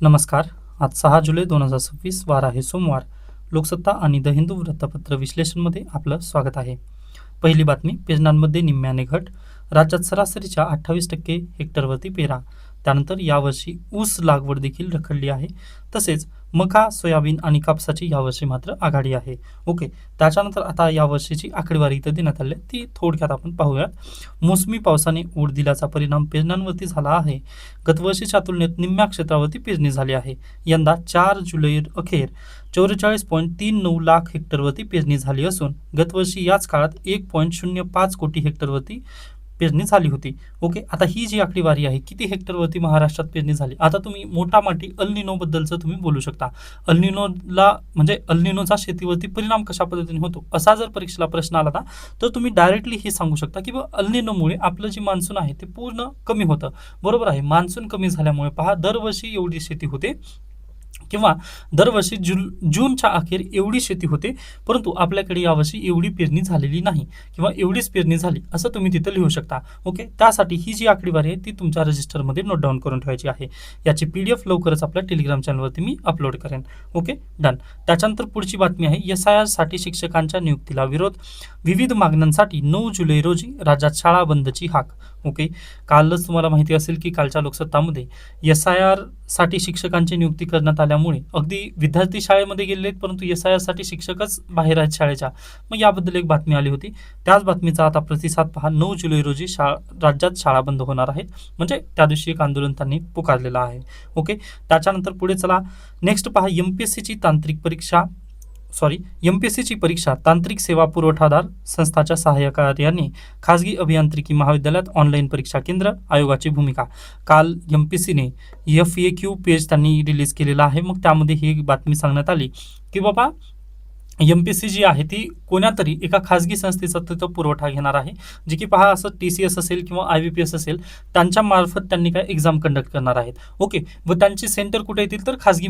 नमस्कार. आज 6 जुलै 2026 वार आहे सोमवार. लोकसत्ता आणि द हिंदू वृत्तपत्र विश्लेषणमध्ये आपलं स्वागत आहे. पहिली बातमी, पेरण्यांमध्ये निम्म्याने घट. राज्यात सरासरीच्या 28% हेक्टरवरती पेरा. त्यानंतर यावर्षी ऊस लागवड देखील रखडली आहे. तसेच मका, सोयाबीन आणि कापसाची यावर्षी मात्र आघाडी आहे. ओके, त्याच्यानंतर आता यावर्षीची आकडेवारी इथं देण्यात आली आहे, ती थोडक्यात आपण पाहूयात. मोसमी पावसाने ओढ दिल्याचा परिणाम पेरण्यांवरती झाला आहे. गतवर्षीच्या तुलनेत निम्म्या क्षेत्रावरती पेरणी झाली आहे. यंदा 4 जुलै अखेर 44.39 लाख हेक्टरवरती पेरणी झाली असून गतवर्षी याच काळात 1.05 कोटी हेक्टरवरती पेरणी झाली होती. ओके, आता ही जी आकडेवारी आहे, किती हेक्टरवरती महाराष्ट्रात पेरणी झाली. आता तुम्ही मोठामाटी अल्निनो बद्दलचं तुम्ही बोलू शकता. अल्निनोला म्हणजे अल्निनोचा शेतीवरती परिणाम कशा पद्धतीने होतो, असा जर परीक्षेला प्रश्न आला ना, तर तुम्ही डायरेक्टली हे सांगू शकता की अल्निनोमुळे आपलं जे मान्सून आहे ते पूर्ण कमी होतं. बरोबर आहे, मान्सून कमी झाल्यामुळे पहा दरवर्षी एवढी शेती होते किंवा दरवर्षी जूनच्या अखेर एवढी शेती होते, परंतु आपल्याकडे यावर्षी एवढी पेरणी झालेली नाही किंवा एवढीच पेरणी झाली असं तुम्ही तिथं लिहू शकता. ओके, त्यासाठी ही जी आकडेवारी आहे ती तुमच्या रजिस्टरमध्ये नोट डाऊन करून ठेवायची आहे. याची PDF लवकरच आपल्या टेलिग्राम चॅनलवरती मी अपलोड करेन. Okay, done. त्याच्यानंतर पुढची बातमी आहे, SIR साठी शिक्षकांच्या नियुक्तीला विरोध. विविध मागण्यांसाठी 9 जुलै रोजी राज्यात शाळा बंदची हाक. ओके, कालच तुम्हाला माहिती असेल की कालच्या लोकसत्तामध्ये SIR साठी शिक्षकांची नियुक्ती करण्यात आल्यामुळे अगदी विद्यार्थी शाळेमध्ये गेलेत, परंतु SIR साठी शिक्षकच बाहेर आहेत शाळेच्या. मग याबद्दल एक बातमी आली होती. त्याच बातमीचा आता प्रतिसाद पहा. 9 जुलै रोजी राज्यात शाळा बंद होणार आहेत, म्हणजे त्या दिवशी एक आंदोलन त्यांनी पुकारलेलं आहे. ओके, त्याच्यानंतर पुढे चला. नेक्स्ट पहा, MPSCची परीक्षा तांत्रिक सेवा पुरवठादार संस्थाच्या सहाय्यकार्याने खाजगी अभियांत्रिकी महाविद्यालयात ऑनलाईन परीक्षा केंद्र. आयोगाची भूमिका. काल MPSCने FAQ पेज त्यांनी रिलीज केलेला आहे. मग त्यामध्ये ही बातमी सांगण्यात आली की बाबा MPSC जी आहे ती कोणातरी एका खाजगी संस्थेचा तिथं पुरवठा घेणार आहे, जे की पहा असं TCS असेल किंवा IBPS असेल, त्यांच्या मार्फत त्यांनी काय एक्झाम कंडक्ट करणार आहेत. ओके, व त्यांची सेंटर कुठे येतील तर खाजगी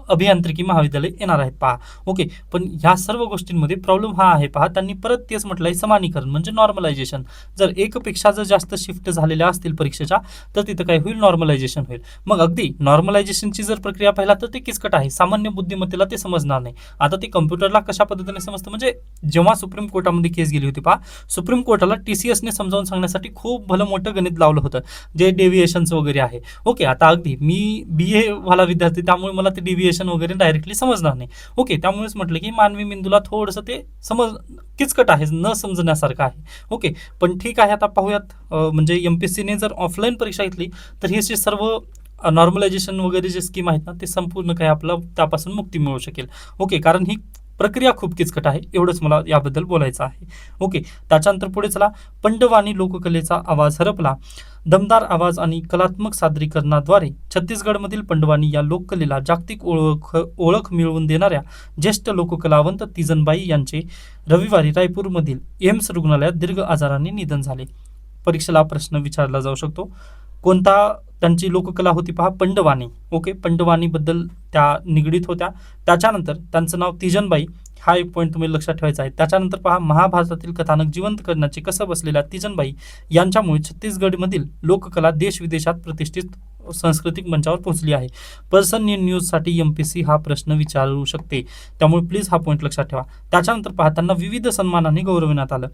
अभियांत्रिकी महाविद्यालय येणार आहेत पहा. ओके, पण ह्या सर्व गोष्टींमध्ये प्रॉब्लेम हा आहे पहा, त्यांनी परत तेच म्हटलंय, समानीकरण म्हणजे नॉर्मलायझेशन. जर एकपेक्षा जर जास्त शिफ्ट झालेल्या असतील परीक्षेच्या तर तिथं काय होईल, नॉर्मलायझेशन होईल. मग अगदी नॉर्मलायझेशनची जर प्रक्रिया पाहिला तर ते किचकट आहे, सामान्य बुद्धिमत्तेला ते समजणार नाही. आता ते कम्प्युटरला कशा पद्धतीने समजतं, म्हणजे जेव्हा सुप्रीम कोर्टामध्ये केस गेली होती पहा, सुप्रीम कोर्टाला TCSने समजावून सांगण्यासाठी खूप भलं मोठं गणित लावलं होतं, जे डेव्हिएशन्स वगैरे आहे. ओके, आता अगदी मी BA वाला विद्यार्थी, त्यामुळे मला ते डेव्हिएशन वगैरे डायरेक्टली समजणार नाही. ओके, त्यामुळेच म्हटलं की मानवी मेंदूला थोडंसं ते किचकट आहे, न समजण्यासारखं आहे. ओके, पण ठीक आहे, आता पाहूयात. म्हणजे MPSCने जर ऑफलाईन परीक्षा घेतली तर हे जे सर्व नॉर्मलायझेशन वगैरे जे स्कीम आहेत ना, ते संपूर्ण काही आपलं त्यापासून मुक्ती मिळू शकेल. ओके, कारण ही प्रक्रिया खूप किचकट आहे, एवढंच मला याबद्दल बोलायचं आहे. ओके, त्याच्यानंतर पुढे चला. पंडवानी लोककलेचा आवाज हरपला. दमदार आवाज आणि कलात्मक सादरीकरणाद्वारे छत्तीसगडमधील पंडवानी या लोककलेला जागतिक ओळख मिळवून देणाऱ्या ज्येष्ठ लोककलावंत तीजनबाई यांचे रविवारी रायपूरमधील एम्स रुग्णालयात दीर्घ आजाराने निधन झाले. परीक्षेला प्रश्न विचारला जाऊ शकतो. कोणता त्यांची लोककला होती पहा, पंडवानी. ओके, पंडवानीबद्दल त्या निगडीत होत्या. त्याच्यानंतर त्यांचं नाव तीजनबाई, हा एक पॉईंट तुम्ही लक्षात ठेवायचा आहे. त्याच्यानंतर पहा, महाभारतातील कथानक जिवंत करण्याचे कसं बसलेल्या तीजनबाई यांच्यामुळे छत्तीसगडमधील लोककला देश विदेशात प्रतिष्ठित सांस्कृतिक मंचावर पोहोचली आहे. पर्सन इन न्यूजसाठी MPSC हा प्रश्न विचारू शकते, त्यामुळे प्लीज हा पॉईंट लक्षात ठेवा. त्याच्यानंतर पहा, त्यांना विविध सन्मानाने गौरवण्यात आलं.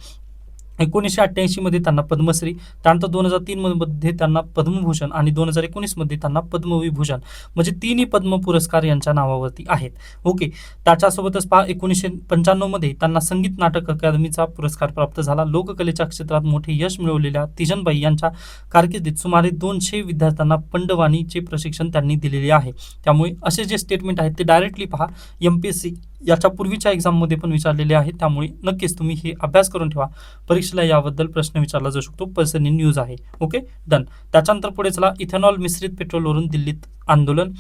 1988 मध्ये त्यांना पद्मश्री, त्यानंतर 2003 मध्ये त्यांना पद्मभूषण आणि 2019 मध्ये त्यांना पद्मविभूषण, म्हणजे तिन्ही पद्म पुरस्कार यांच्या नावावरती आहेत. ओके, त्याच्यासोबतच पहा, 1995 मध्ये त्यांना संगीत नाटक अकादमीचा पुरस्कार प्राप्त झाला. लोककलेच्या क्षेत्रात मोठे यश मिळवलेल्या तीजनबाई यांच्या कारकिर्दीत सुमारे 200 विद्यार्थ्यांना पंडवानीचे प्रशिक्षण त्यांनी दिलेले आहे. त्यामुळे असे जे स्टेटमेंट आहेत ते डायरेक्टली पहा MPSC याच्या पूर्वीच्या एक्झाममध्ये पण विचारलेले आहेत, त्यामुळे नक्कीच तुम्ही हे अभ्यास करून ठेवा. परीक्षेला याबद्दल प्रश्न विचारला जाऊ शकतो. पर्सन इन न्यूज आहे. Okay, done. त्याच्यानंतर पुढे चला. इथेनॉल मिश्रित पेट्रोलवरून दिल्लीत आंदोलन.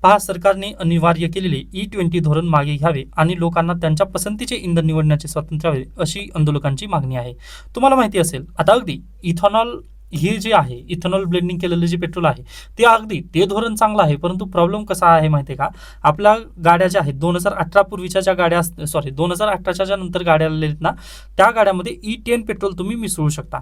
पहा, सरकारने अनिवार्य केलेले E20 धोरण मागे घ्यावे आणि लोकांना त्यांच्या पसंतीचे इंधन निवडण्याचे स्वातंत्र्य हवे, अशी आंदोलकांची मागणी आहे. तुम्हाला माहिती असेल, आता अगदी इथेनॉल हे जे आहे, इथेनॉल ब्लेंडिंग केलेलं जे पेट्रोल आहे ते अगदी ते धोरण चांगलं आहे, परंतु प्रॉब्लेम कसा आहे माहिती आहे का, आपल्या गाड्या ज्या आहेत 2018 पूर्वीच्या ज्या गाड्या 2018च्या ज्या नंतर गाड्या आलेल्या आहेत ना, त्या गाड्यामध्ये E10 पेट्रोल तुम्ही मिसळू शकता,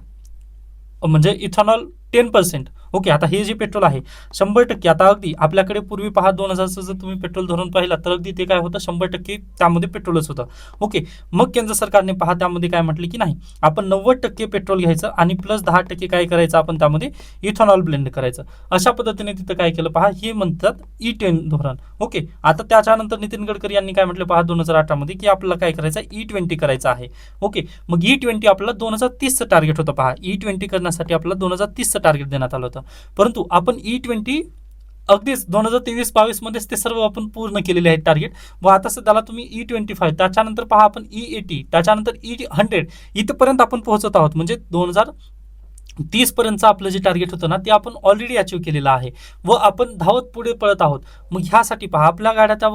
म्हणजे इथेनॉल 10%. ओके, आता हे जे पेट्रोल आहे 100%, आता अगदी आपल्याकडे पूर्वी पहा 2000चं जर तुम्ही पेट्रोल धरून पाहिला तर अगदी ते काय होतं 100% त्यामध्ये पेट्रोलच होतं. ओके, मग केंद्र सरकारने पहा त्यामध्ये काय म्हटले की नाही, आपण 90% पेट्रोल घ्यायचं आणि प्लस 10% काय करायचं, आपण त्यामध्ये इथेनॉल ब्लेंड करायचं. अशा पद्धतीने तिथं काय केलं पहा, हे म्हणतात E10 धोरण. ओके, आता त्याच्यानंतर नितीन गडकरी यांनी काय म्हटलं पहा 2018 मध्ये की आपल्याला काय करायचं आहे, E20 करायचं आहे. ओके, मग E20 आपल्याला 2030चं टार्गेट होतं पहा. E20 करण्यासाठी आपल्याला 2030चं टार्गेट देण्यात आलं होतं, परंतु आपण E20 अगदीच 2023-22 मध्येच ते सर्व आपण पूर्ण केलेले आहेत टार्गेट. व आता सध्याला तुम्ही E25, त्याच्यानंतर पहा आपण E80, त्याच्यानंतर E100 इथपर्यंत आपण पोहोचत आहोत. म्हणजे 2030 पर्यंतचं आपलं जे टार्गेट होतं ना, ते आपण ऑलरेडी अचीव केलेलं आहे व आपण धावत पुढे पळत आहोत. मग ह्यासाठी पहा आपल्या गाड्या त्या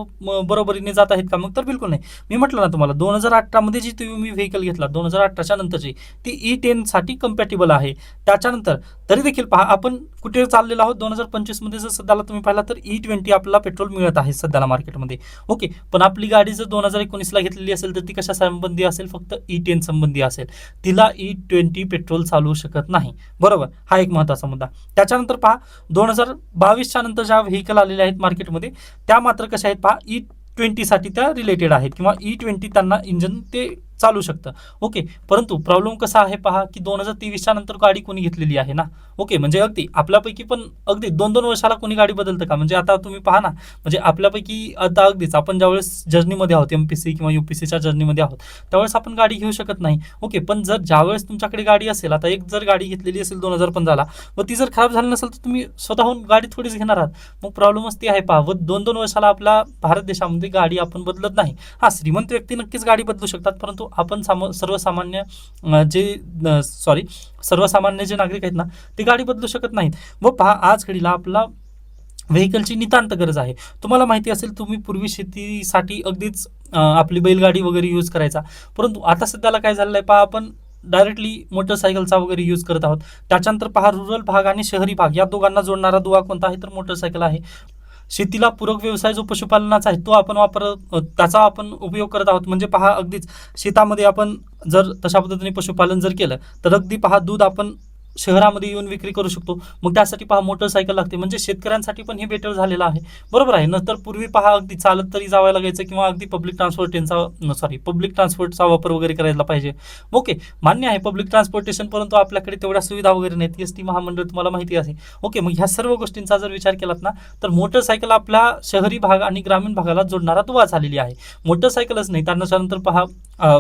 बरोबरीने जात आहेत का, मग तर बिलकुल नाही. मी म्हटलं ना तुम्हाला 2018 मध्ये जी तुम्ही व्हेकल घेतला 2018च्या नंतरची ती E10 साठी कम्पॅटेबल आहे. त्याच्यानंतर तरी देखील पहा आपण कुठे चाललेलो आहोत, 2025 मध्ये जर सध्याला तुम्ही पाहिला तर E20 आपल्याला पेट्रोल मिळत आहे सध्याला मार्केटमध्ये. ओके, पण आपली गाडी जर 2019ला घेतलेली असेल तर ती कशा संबंधी असेल, फक्त E10 संबंधी असेल, तिला E20 पेट्रोल चालवू शकत नाही. बरोबर, हा एक महत्त्वाचा मुद्दा. त्याच्यानंतर पहा 2022च्या नंतर ज्या व्हेकल आलेल्या आहेत मार्केटमध्ये त्या मात्र कशा आहेत पहा, E20 साठी त्या रिलेटेड आहेत किंवा E20 त्यांना इंजन ते चालू शकतं. ओके, परंतु प्रॉब्लेम कसा आहे पहा की 2023च्या नंतर गाडी कोणी घेतलेली आहे ना. ओके, म्हणजे अगदी आपल्यापैकी पण अगदी 2-2 वर्षाला कोणी गाडी बदलतं का, म्हणजे आता तुम्ही पहा ना, म्हणजे आपल्यापैकी आता अगदीच आपण ज्यावेळेस जर्नीमध्ये आहोत, MPC किंवा UPCच्या जर्नीमध्ये आहोत, त्यावेळेस आपण गाडी घेऊ शकत नाही. ओके, पण जर ज्यावेळेस तुमच्याकडे गाडी असेल, आता एक जर गाडी घेतलेली असेल 2015ला व ती जर खराब झाली नसेल तर तुम्ही स्वतःहून गाडी थोडीच घेणार आहात. मग प्रॉब्लेमच ते आहे पहा. व 2-2 वर्षाला आपल्या भारत देशामध्ये गाडी आपण बदलत नाही. हा, श्रीमंत व्यक्ती नक्कीच गाडी बदलू शकतात, परंतु आपण सर्वसामान्य सर्वसामान्य जे नागरिक आहेत ना, ते गाडी बदलू शकत नाहीत. व पहा आज घडीला आपला व्हेकलची नितांत गरज आहे. तुम्हाला माहिती असेल तुम्ही पूर्वी शेतीसाठी अगदीच आपली बैलगाडी वगैरे यूज करायचा, परंतु आता सध्याला काय झालेलं आहे पहा, आपण डायरेक्टली मोटरसायकलचा वगैरे यूज करत आहोत. त्याच्यानंतर पहा रुरल भाग आणि शहरी भाग या दोघांना जोडणारा दुवा कोणता आहे, तर मोटरसायकल आहे. शेतीला पूरक व्यवसाय जो पशुपालनाचा आहे तो आपण त्याचा आपण उपयोग करत आहोत. म्हणजे पहा अगदीच शेतामध्ये आपण जर तशा पद्धतीने पशुपालन जर केलं तर अगदी पहा दूध आपण शहरामध्ये येऊन विक्री करू शकतो. मग त्यासाठी पहा मोटरसायकल लागते, म्हणजे शेतकऱ्यांसाठी पण हे बेटर झालेलं आहे. बरोबर आहे, नंतर पूर्वी पहा अगदी चालत तरी जावं लागायचं किंवा अगदी पब्लिक ट्रान्सपोर्टचा वापर वगैरे करायला पाहिजे. ओके, मान्य आहे पब्लिक ट्रान्सपोर्टेशन, परंतु आपल्याकडे तेवढ्या सुविधा वगैरे नाहीत. एसटी महामंडळ तुम्हाला माहिती आहे. ओके, मग ह्या सर्व गोष्टींचा जर विचार केलात ना तर मोटरसायकल आपल्या शहरी भाग आणि ग्रामीण भागाला जोडणारा दुवा झालेली आहे. मोटरसायकलच नाही, त्यानंतर पहा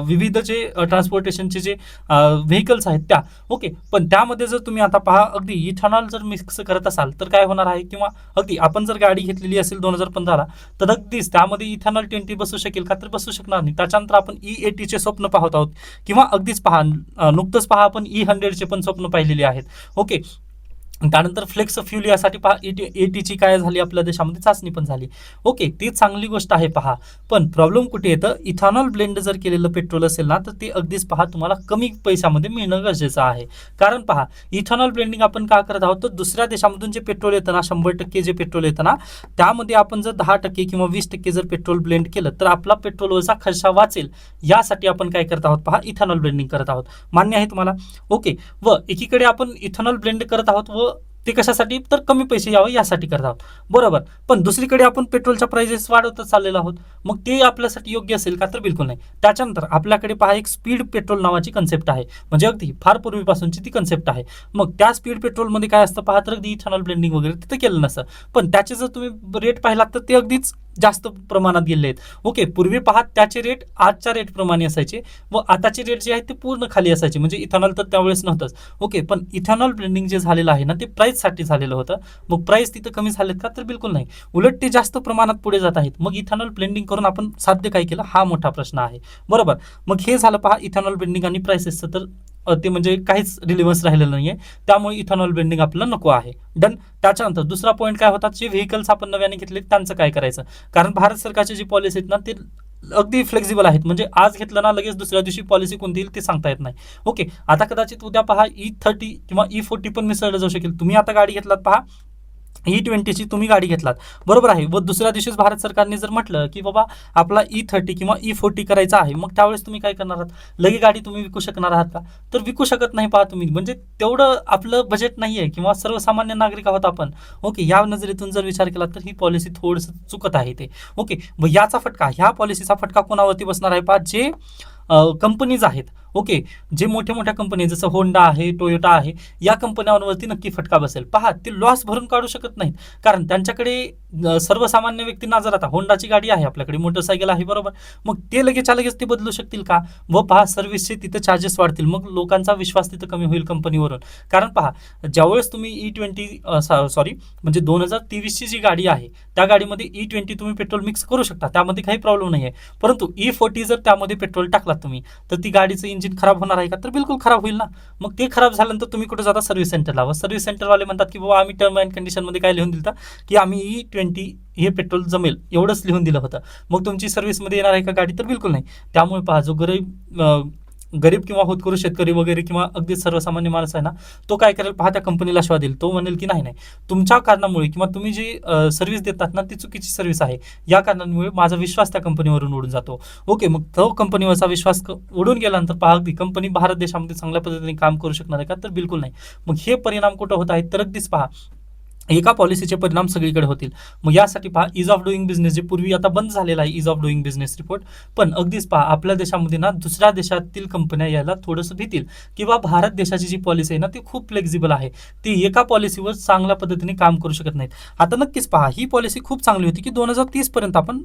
विविध जे ट्रान्सपोर्टेशनचे जे व्हेकल्स आहेत त्या. ओके, पण त्यामध्ये जर तुम्ही आता पहा अगदी इथेनॉल जर मिक्स करत असाल तर काय होणार आहे, किंवा अगदी आपण जर गाडी घेतलेली असेल 2015ला तर अगदीच त्यामध्ये इथेनॉल 20 बसू शकेल का, तर बसू शकणार नाही. त्याच्यानंतर आपण E80चे स्वप्न पाहत आहोत किंवा अगदीच पहा नुकतंच पहा आपण E100चे पण स्वप्न पाहिलेले आहेत. ओके, त्यानंतर फ्लेक्स फ्यूल यासाठी पहा E80ची काय झाली आपल्या देशामध्ये चाचणी पण झाली. ओके, ती चांगली गोष्ट आहे पहा, पण प्रॉब्लेम कुठे येतं, इथेनॉल ब्लेंड जर केलेलं पेट्रोल असेल ना तर ते अगदीच पहा तुम्हाला कमी पैशामध्ये मिळणं गरजेचं आहे. कारण पहा इथेनॉल ब्लेंडिंग आपण का करत आहोत, तर दुसऱ्या देशामधून जे पेट्रोल येतं ना 100% जे पेट्रोल येतं ना त्यामध्ये आपण जर 10% किंवा 20% जर पेट्रोल ब्लेंड केलं तर आपला पेट्रोलवरचा खर्च वाचेल, यासाठी आपण काय करत आहोत पहा इथेनॉल ब्लेंडिंग करत आहोत. मान्य आहे तुम्हाला. ओके, व एकीकडे आपण इथेनॉल ब्लेंड करत आहोत व ते कशासाठी, तर कमी पैसे यावं यासाठी करत आहोत. बरोबर, पण दुसरीकडे आपण पेट्रोलच्या प्राइसेस वाढवतच चाललेलो आहोत. मग ते आपल्यासाठी योग्य असेल का, तर बिलकुल नाही. त्याच्यानंतर आपल्याकडे पहा एक स्पीड पेट्रोल नावाची कन्सेप्ट आहे, म्हणजे अगदी फार पूर्वीपासूनची ती कन्सेप्ट आहे. मग त्या स्पीड पेट्रोलमध्ये काय असतं पहा, तर अगदी इथेनॉल ब्लेंडिंग वगैरे तिथं केलं नसतं, पण त्याचे जर तुम्ही रेट पाहिलात तर ते अगदीच जास्त प्रमाणात गेले आहेत. ओके, पूर्वी पहा त्याचे रेट आजच्या रेट प्रमाणे असायचे व आताचे रेट जे आहेत ते पूर्ण खाली असायचे, म्हणजे इथेनॉल तर त्यावेळेस नव्हतंच. ओके, पण इथेनॉल ब्लेंडिंग जे झालेलं आहे ना ते प्राइससाठी झालेलं होतं. मग प्राइस तिथं कमी झालेत का, तर बिलकुल नाही, उलट ते जास्त प्रमाणात पुढे जात आहेत. मग इथेनॉल ब्लेंडिंग करून आपण साध्य काय केलं, हा मोठा प्रश्न आहे. बरोबर, मग हे झालं पहा इथेनॉल ब्लेंडिंग आणि प्राइसेसचं, तर ते म्हणजे काहीच रिलेव्हन्स राहिलेलं नाहीये, त्यामुळे इथेनॉल ब्लेंडिंग आपल्याला नको आहे. डन. त्याच्यानंतर दुसरा पॉईंट काय होता, जे व्हेकल्स आपण नव्याने घेतले त्यांचं काय करायचं, कारण भारत सरकारची जी पॉलिसी आहेत ना ते अगदी फ्लेक्झिबल आहेत, म्हणजे आज घेतलं ना लगेच दुसऱ्या दिवशी पॉलिसी कोणती येईल ते सांगता येत नाही. ओके, आता कदाचित उद्या पहा E30 किंवा E40 पण मिसळलं जाऊ शकेल. तुम्ही आता गाडी घेतलात पहा E20ची तुम्ही गाडी घेतलात, बरोबर आहे, व दुसऱ्या दिवशीच भारत सरकारने जर म्हटलं की बाबा आपला E30 किंवा E40 करायचा आहे, मग त्यावेळेस तुम्ही काय करणार आहात? लगे गाडी तुम्ही विकू शकणार आहात का? तर विकू शकत नाही पहा तुम्ही. म्हणजे तेवढं आपलं बजेट नाही आहे किंवा सर्वसामान्य नागरिक आहोत आपण. ओके, या नजरेतून जर विचार केला तर ही पॉलिसी थोडंसं चुकत आहे ते. ओके, व याचा फटका, ह्या पॉलिसीचा फटका कोणावरती बसणार आहे पहा, जे कंपनीज आहेत. ओके, जे मोठ्या मोठ्या कंपनी जसं होंडा आहे, टोयोटा आहे, या कंपन्यांवरती नक्की फटका बसेल. पहा, ते लॉस भरून काढू शकत नाहीत, कारण त्यांच्याकडे सर्वसामान्य व्यक्तींना जर आता होंडाची गाडी आहे, आपल्याकडे मोटरसायकल आहे, बरोबर, मग ते लगेचच्या लगेच ते बदलू शकतील का? व पहा, सर्व्हिसचे तिथं चार्जेस वाढतील, मग लोकांचा विश्वास तिथं कमी होईल कंपनीवरून. कारण पहा, ज्यावेळेस तुम्ही सॉरी म्हणजे 2023ची जी गाडी आहे, त्या गाडीमध्ये E20 तुम्ही पेट्रोल मिक्स करू शकता, त्यामध्ये काही प्रॉब्लेम नाही आहे. परंतु E40 जर त्यामध्ये पेट्रोल टाकलात तुम्ही, तर ती गाडीचं इंजिन खराब होणार आहे का? तर बिलकुल खराब होईल ना. मग ते खराब झाल्यानंतर तुम्ही कुठे जाता? सर्व्हिस सेंटरला. व सर्व्हिस सेंटरवाले म्हणतात की बाबा आम्ही टर्म अँड कंडिशनमध्ये काय लिहून दिलं की आम्ही E20 हे पेट्रोल जमेल एवढंच लिहून दिलं होतं. मग तुमची सर्व्हिसमध्ये येणार आहे का गाडी? तर बिलकुल नाही. त्यामुळे पहा, जो गरीब किंवा होतकरू शेतकरी वगैरे किंवा अगदी सर्वसामान्य माणूस आहे ना, तो काय करेल पहा, त्या कंपनीला शिवा देईल. तो म्हणेल की नाही नाही, तुमच्या कारणामुळे किंवा तुम्ही जी सर्व्हिस देतात ना, ती चुकीची सर्व्हिस आहे, या कारणामुळे माझा विश्वास त्या कंपनीवरून उडून जातो. ओके, मग तो कंपनीवरचा विश्वास उडून गेल्यानंतर पहा, अगदी कंपनी भारत देशामध्ये चांगल्या पद्धतीने काम करू शकणार आहे का? तर बिलकुल नाही. मग हे परिणाम कुठं होत आहेत? तर अगदीच पहा, एका पॉलिसीचे परिणाम सगळीकडे होतील. मग यासाठी पहा, इज ऑफ डुईंग बिझनेस, जे पूर्वी आता बंद झालेला आहे is of doing business report, पण अगदीच पहा, आपल्या देशामध्ये ना दुसऱ्या देशातील कंपन्या यायला थोडंसं भीतील, किंवा भारत देशाची जी पॉलिसी आहे ना, ती खूप फ्लेक्झिबल आहे, ती एका पॉलिसीवर चांगल्या पद्धतीने काम करू शकत नाहीत. आता नक्कीच पहा, ही पॉलिसी खूप चांगली होती की 2030 पर्यंत आपण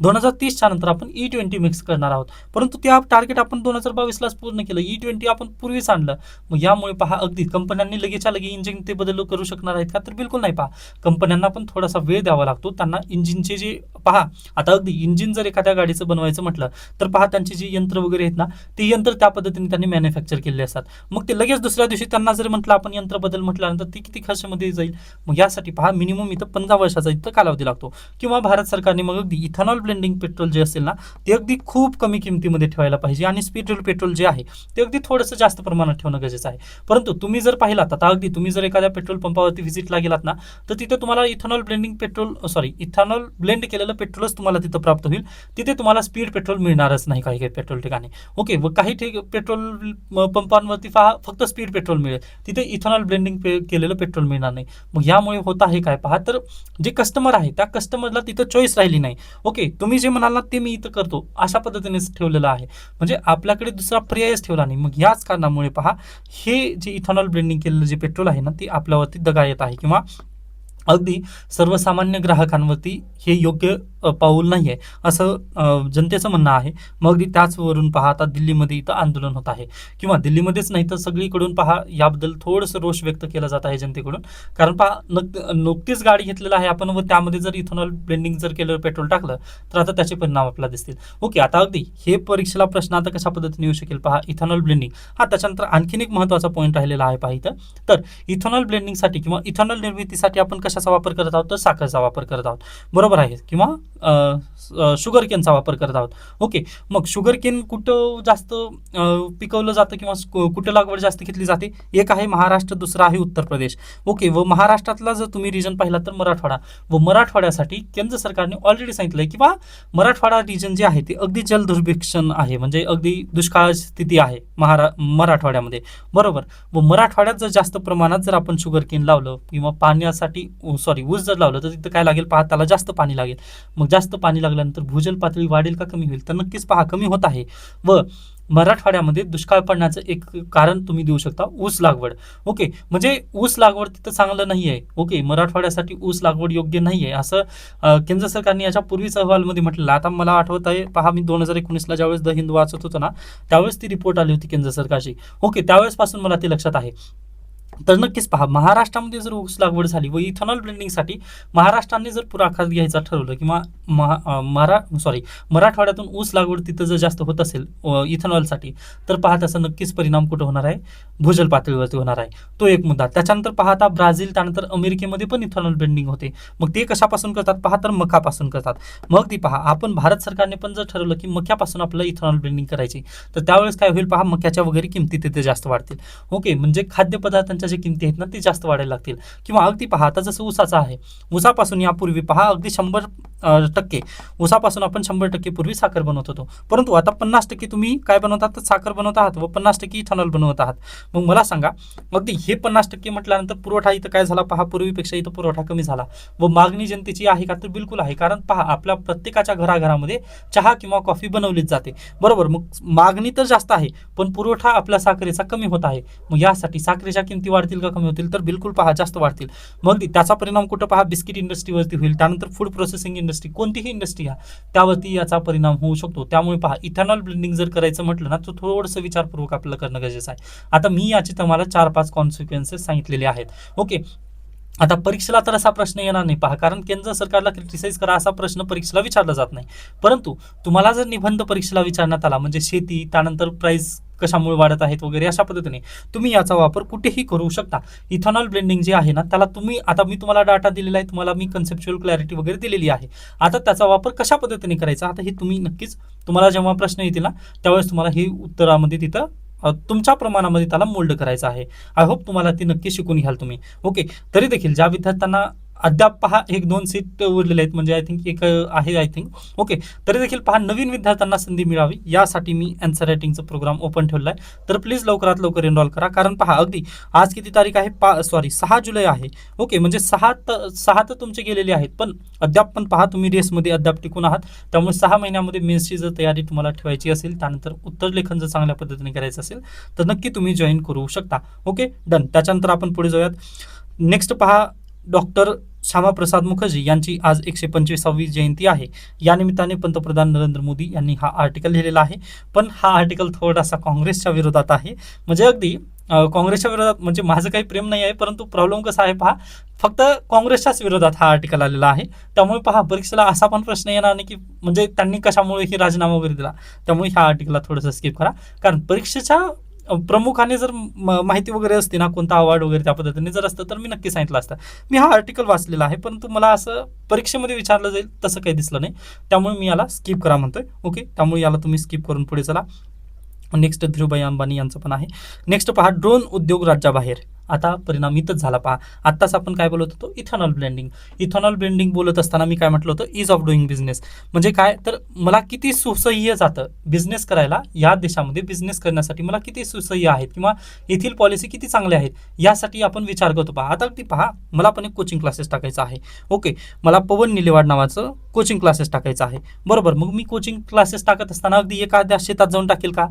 2030च्या नंतर आपण E20 मिक्स करणार आहोत, परंतु त्या टार्गेट आपण 2022लाच पूर्ण केलं. E20 आपण पूर्वीच आणलं. मग यामुळे पहा, अगदी कंपन्यांनी लगेच्या लगे इंजिन ते बदल करू शकणार आहेत का? तर बिलकुल नाही. पहा, कंपन्यांना पण थोडासा वेळ द्यावा लागतो. त्यांना इंजिनचे जे पहा, आता अगदी इंजिन जर एखाद्या गाडीचं बनवायचं म्हटलं तर पहा, त्यांची जी यंत्र वगैरे आहेत ना, ती यंत्र त्या पद्धतीने त्यांनी मॅन्युफॅक्चर केलेले असतात. मग ते लगेच दुसऱ्या दिवशी त्यांना जर म्हटलं आपण यंत्र बदल म्हटल्यानंतर ती किती खर्चामध्ये जाईल? मग यासाठी पहा, मिनिमम इथं 15 वर्षाचा इथं कालावधी लागतो. किंवा भारत सरकारने मग अगदी इथेनॉल ब्लेंडिंग पेट्रोल जे असेल ना, ते अगदी खूप कमी किमतीमध्ये ठेवायला पाहिजे, आणि स्पिरिट पेट्रोल जे आहे ते अगदी थोडंसं जास्त प्रमाणात ठेवणं गरजेचं आहे. परंतु तुम्ही जर पाहिलात, आता अगदी तुम्ही जर एखाद्या पेट्रोल पंपावरती व्हिजिटला गेलात ना, तर तिथे तुम्हाला इथेनॉल ब्लेंड केलेलं पेट्रोलच तुम्हाला तिथं प्राप्त होईल. तिथे तुम्हाला स्पीड पेट्रोल मिळणारच नाही काही काही पेट्रोल ठिकाणी. ओके, व काही पेट्रोल पंपांवरती पहा, फक्त स्पीड पेट्रोल मिळेल, तिथे इथेनॉल ब्लेंडिंग केलेलं पेट्रोल मिळणार नाही. मग यामुळे होत आहे काय पहा, तर जे कस्टमर आहे त्या कस्टमरला तिथं चॉईस राहिली नाही. ओके, तुम्ही जे म्हणाल ना ते मी इथं करतो, अशा पद्धतीनेच ठेवलेलं आहे, म्हणजे आपल्याकडे दुसरा पर्यायच ठेवला नाही. मग याच कारणामुळे पहा, हे जे इथेनॉल ब्लेंडिंग केलेलं जे पेट्रोल आहे ना, ते आपल्यावरती दगा येत आहे, किंवा अगदी सर्वसामान्य ग्राहकांवरती हे योग्य पाऊल नाही आहे, असं जनतेचं म्हणणं आहे. मग अगदी त्याचवरून पहा, आता दिल्लीमध्ये इथं आंदोलन होत आहे, किंवा दिल्लीमध्येच नाही तर सगळीकडून पहा, याबद्दल थोडंसं रोष व्यक्त केला जात आहे जनतेकडून. कारण पहा, नुकतीच गाडी घेतलेलं आहे आपण, व त्यामध्ये जर इथेनॉल ब्लेंडिंग जर केलं, पेट्रोल टाकलं, तर आता त्याचे परिणाम आपल्याला दिसतील. ओके, आता अगदी हे परीक्षेला प्रश्न आता कशा पद्धतीने येऊ शकेल पहा, इथेनॉल ब्लेंडिंग हा त्याच्यानंतर आणखीन एक महत्त्वाचा पॉईंट राहिलेला आहे पहा इथं. तर इथेनॉल ब्लेंडिंगसाठी किंवा इथेनॉल निर्मितीसाठी आपण कशाचा वापर करत आहोत? तर साखरचा वापर करत आहोत, बरोबर आहे, किंवा शुगर केनचा वापर करत आहोत. ओके, मग शुगर केन कुठं जास्त पिकवलं जातं किंवा कुठं लागवड जास्त घेतली जाते? एक आहे महाराष्ट्र, दुसरा आहे उत्तर प्रदेश. ओके, व महाराष्ट्रातला जर तुम्ही रिजन पाहिला तर मराठवाडा, व मराठवाड्यासाठी केंद्र सरकारने ऑलरेडी सांगितलंय की बा मराठवाडा रिजन जे आहे ते अगदी जलदुर्भिक्षण आहे, म्हणजे अगदी दुष्काळ स्थिती आहे मराठवाड्यामध्ये, बरोबर. व मराठवाड्यात जर जास्त प्रमाणात जर आपण शुगर केन लावलं किंवा पाण्यासाठी ऊस जर लावलं, तर तिथं काय लागेल पहा, त्याला जास्त पाणी लागेल. मग जास्त पाणी लागल्यानंतर भूजल पातळी वाढेल का कमी होईल? तर नक्कीच पहा, कमी होत आहे. व मराठवाड्यामध्ये दुष्काळ पडण्याचं एक कारण तुम्ही देऊ शकता, ऊस लागवड. ओके, म्हणजे ऊस लागवड तिथं चांगलं नाही आहे. ओके, मराठवाड्यासाठी ऊस लागवड योग्य नाही आहे, असं केंद्र सरकारने याच्या पूर्वीच अहवालमध्ये म्हटलं. आता मला आठवत आहे पहा, मी 2019ला ज्यावेळेस द हिंदू वाचत होतो ना, त्यावेळेस ती रिपोर्ट आली होती केंद्र सरकारची. ओके, त्यावेळेसपासून मला ते लक्षात आहे. तर नक्कीच पहा, महाराष्ट्रामध्ये जर ऊस लागवड झाली व इथेनॉल ब्लेंडिंगसाठी महाराष्ट्राने जर पुढाकार घ्यायचा ठरवलं, किंवा मराठवाड्यातून ऊस लागवड तिथं जर जास्त होत असेल इथेनॉलसाठी, तर पहा त्याचा नक्कीच परिणाम कुठं होणार आहे? भूजल पातळीवरती होणार आहे. तो एक मुद्दा. त्याच्यानंतर पहा, आता ब्राझील, त्यानंतर अमेरिकेमध्ये पण इथेनॉल ब्लेंडिंग होते. मग ते कशापासून करतात पहा, तर मकापासून करतात. मग ती पहा, आपण भारत सरकारने पण जर ठरवलं की मक्यापासून आपलं इथेनॉल ब्लेंडिंग करायची, तर त्यावेळेस काय होईल पहा, मक्याच्या वगैरे किमती तिथे जास्त वाढतील. ओके, म्हणजे खाद्यपदार्थांच्या ज्या किमती आहेत ना ते जास्त वाढायला लागतील. किंवा अगदी पहा आता जसं ऊसाचा आहे, ऊसापासून यापूर्वी पहा अगदी 100% ऊसापासून आपण 100% पूर्वी साखर बनवत होतो, परंतु आता 50% तुम्ही काय बनवतात तर साखर बनवत आहात व 50% इथेनॉल बनवत आहात. मग मला सांगा अगदी हे 50% म्हटल्यानंतर पुरवठा इथं काय झाला पहा, पूर्वीपेक्षा इथं पुरवठा कमी झाला व मागणी जनतेची आहे का तर बिलकुल आहे. कारण पहा आपल्या प्रत्येकाच्या घराघरामध्ये चहा किंवा कॉफी बनवलीच जाते, बरोबर. मग मागणी तर जास्त आहे पण पुरवठा आपल्या साखरेचा कमी होत आहे. मग यासाठी साखरेच्या किमती वाढतील का कमी होतील तर बिलकुल पहा जास्त वाढतील. मग त्याचा परिणाम कुठं पहा बिस्किट इंडस्ट्रीवरती होईल, त्यानंतर फूड प्रोसेसिंग इंडस्ट्री कोणतीही इंडस्ट्री घ्या त्यावरती याचा परिणाम होऊ शकतो. त्यामुळे पहा इथेनॉल ब्लेंडिंग जर करायचं म्हटलं ना तर थोडंसं विचारपूर्वक आपल्याला करणं गरजेचं आहे. आता मी याची तुम्हाला 4-5 कॉन्सिक्वेन्सेस सांगितलेले आहेत. ओके, आता परीक्षेला तर असा प्रश्न येणार नाही पहा, कारण केंद्र सरकारला क्रिटिसाइज करा असा प्रश्न परीक्षेला विचारला जात नाही. परंतु तुम्हाला जर निबंध परीक्षेला विचारण्यात आला म्हणजे शेती, त्यानंतर प्राइस कशामुळे वाढत आहेत वगैरे अशा पद्धतीने तुम्ही याचा वापर कुठेही करू शकता. इथेनॉल ब्लेंडिंग जे आहे ना त्याला तुम्ही आता मी तुम्हाला डाटा दिलेला आहे, तुम्हाला मी कन्सेप्च्युअल क्लॅरिटी वगैरे दिलेली आहे. आता त्याचा वापर कशा पद्धतीने करायचा आता हे तुम्ही नक्कीच तुम्हाला जेव्हा प्रश्न येतील ना त्यावेळेस तुम्हाला हे उत्तरामध्ये तिथं तुमच्या प्रमाणामध्ये त्याला मोल्ड करायचं आहे. आय होप तुम्हाला ती नक्की शिकून घ्याल तुम्ही. ओके, तरी देखील ज्या विद्यार्थ्यांना अद्याप पहा 1-2 सीट उरलेले आहेत म्हणजे आय थिंक एक आहे आय थिंक. ओके, तरी देखील पहा नवीन विद्यार्थ्यांना संधी मिळावी यासाठी मी आन्सर रायटिंगचं प्रोग्राम ओपन ठेवला आहे. तर प्लीज लवकरात लवकर एनरोल करा. कारण पहा अगदी आज किती तारीख आहे 6 जुलै आहे. ओके, म्हणजे 6 तर तुमचे गेलेले आहेत पण अद्याप पण पहा तुम्ही रेसमध्ये अद्याप टिकून आहात. त्यामुळे 6 महिन्यामध्ये मेन्सची जर तयारी तुम्हाला ठेवायची असेल, त्यानंतर उत्तर लेखन जर चांगल्या पद्धतीने करायचं असेल तर नक्की तुम्ही जॉईन करू शकता. Okay done. त्याच्यानंतर आपण पुढे जाऊयात. नेक्स्ट पहा डॉक्टर श्यामाप्रसाद मुखर्जी यांची आज 125वी जयंती आहे. या निमित्ताने पंतप्रधान नरेंद्र मोदी यांनी हा आर्टिकल लिहिलेला आहे. पण हा आर्टिकल थोडासा काँग्रेसच्या विरोधात आहे. म्हणजे अगदी काँग्रेसच्या विरोधात म्हणजे माझं काही प्रेम नाही आहे, परंतु प्रॉब्लेम कसा आहे पहा फक्त काँग्रेसच्याच विरोधात हा आर्टिकल आलेला आहे. त्यामुळे पहा परीक्षेला असा पण प्रश्न येणार नाही की म्हणजे त्यांनी कशामुळे ही राजीनामा वगैरे दिला. त्यामुळे ह्या आर्टिकलला थोडंसं स्किप करा. कारण परीक्षेच्या प्रमुखाने जर माहिती वगैरे असते ना कोणता अवॉर्ड वगैरे त्या पद्धतीने जर असतं तर मी नक्की सांगितलं असतं. मी हा आर्टिकल वाचलेला आहे परंतु मला असं परीक्षेमध्ये विचारलं जाईल तसं काही दिसलं नाही, त्यामुळे मी याला स्किप करा म्हणतोय. ओके, त्यामुळे याला तुम्ही स्किप करून पुढे चला. नेक्स्ट धीरूभाई अंबानी यांचं पण आहे. नेक्स्ट पहा ड्रोन उद्योग राज्याबाहेर. आता परिणाम इथंच झाला पहा. आत्ताच आपण काय बोलत होतो इथेनॉल ब्लेंडिंग. इथेनॉल ब्लेंडिंग बोलत असताना मी काय म्हटलं होतं इज ऑफ डुईंग बिझनेस. म्हणजे काय तर मला किती सुसह्य जातं बिझनेस करायला, या देशामध्ये बिझनेस करण्यासाठी मला किती सुसह्य आहेत किंवा येथील पॉलिसी किती चांगल्या आहेत यासाठी आपण विचार करतो पहा. आता ती पहा मला पण एक कोचिंग क्लासेस टाकायचं आहे. ओके, मला पवन निलेवाड नावाचं कोचिंग क्लासेस टाकायचं आहे, बरोबर. मग मी कोचिंग क्लासेस टाकत असताना अगदी एखाद्या शेतात जाऊन टाकेल का?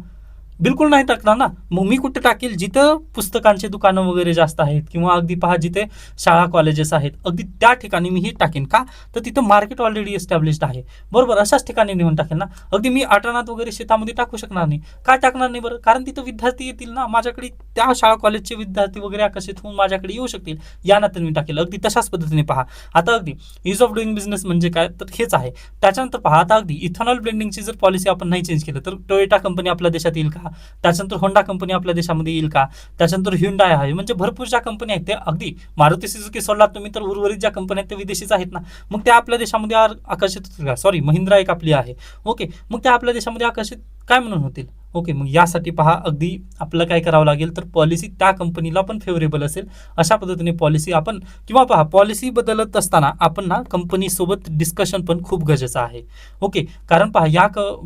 बिलकुल नाही टाकणार ना. मग मी कुठे टाकेल जिथं पुस्तकांचे दुकानं वगैरे जास्त आहेत किंवा अगदी पहा जिथे शाळा कॉलेजेस आहेत अगदी त्या ठिकाणी मी हे टाकेन. का तर तिथं मार्केट ऑलरेडी एस्टॅब्लिश्ड आहे, बरोबर. अशाच ठिकाणी नेऊन टाकेल ना. अगदी मी आटनात वगैरे शेतामध्ये टाकू शकणार नाही. काय टाकणार नाही बरं? कारण तिथं विद्यार्थी येतील ना माझ्याकडे, त्या शाळा कॉलेजचे विद्यार्थी वगैरे आकर्षित होऊन माझ्याकडे येऊ शकतील, यानंतर मी टाकेल. अगदी तशाच पद्धतीने पहा. आता अगदी इज ऑफ डुईंग बिझनेस म्हणजे काय तर हेच आहे. त्याच्यानंतर पहा आता अगदी इथेनॉल ब्लेंडिंगची जर पॉलिसी आपण नाही चेंज केलं तर टोयोटा कंपनी आपल्या देशात येईल का? त्याच्यानंतर होंडा कंपनी आपल्या देशामध्ये येईल का? त्याच्यानंतर ह्युंडाय आहे, म्हणजे भरपूर ज्या कंपन्या आहेत त्या अगदी मारुती सुझुकी सोडलात तुम्ही तर उर्वरित ज्या कंपन्या आहेत त्या विदेशीच आहेत ना. मग त्या आपल्या देशामध्ये आकर्षित होतील का? सॉरी, महिंद्रा एक आपली आहे. ओके, मग त्या आपल्या देशामध्ये आकर्षित काय म्हणून होतील? ओके, मग यासाठी पहा अगदी आपल्याला काय करावं लागेल तर पॉलिसी त्या कंपनीला पण फेवरेबल असेल अशा पद्धतीने पॉलिसी आपण किंवा पहा पॉलिसी बदलत असताना आपण ना कंपनीसोबत डिस्कशन पण खूप गरजेचं आहे. ओके, कारण पहा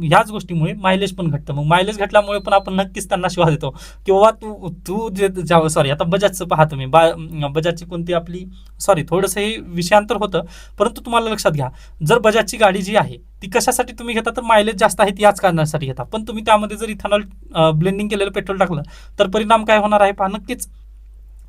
याच गोष्टीमुळे मायलेज पण घटतं. मग मायलेज घटल्यामुळे पण आपण नक्कीच त्यांना शिवा देतो की बाबा तू जे सॉरी आता बजाजचं पहा तुम्ही बजाजची कोणती आपली सॉरी थोडंसं हे विषयांतर होतं, परंतु तुम्हाला लक्षात घ्या जर बजाजची गाडी जी आहे ती कशासाठी तुम्ही घेता तर मायलेज जास्त आहे याच कारणासाठी घेता. पण तुम्ही त्यामध्ये जर इथेनॉल ब्लेंडिंग केलेलं पेट्रोल टाकलं तर परिणाम काय होणार आहे पहा, नक्कीच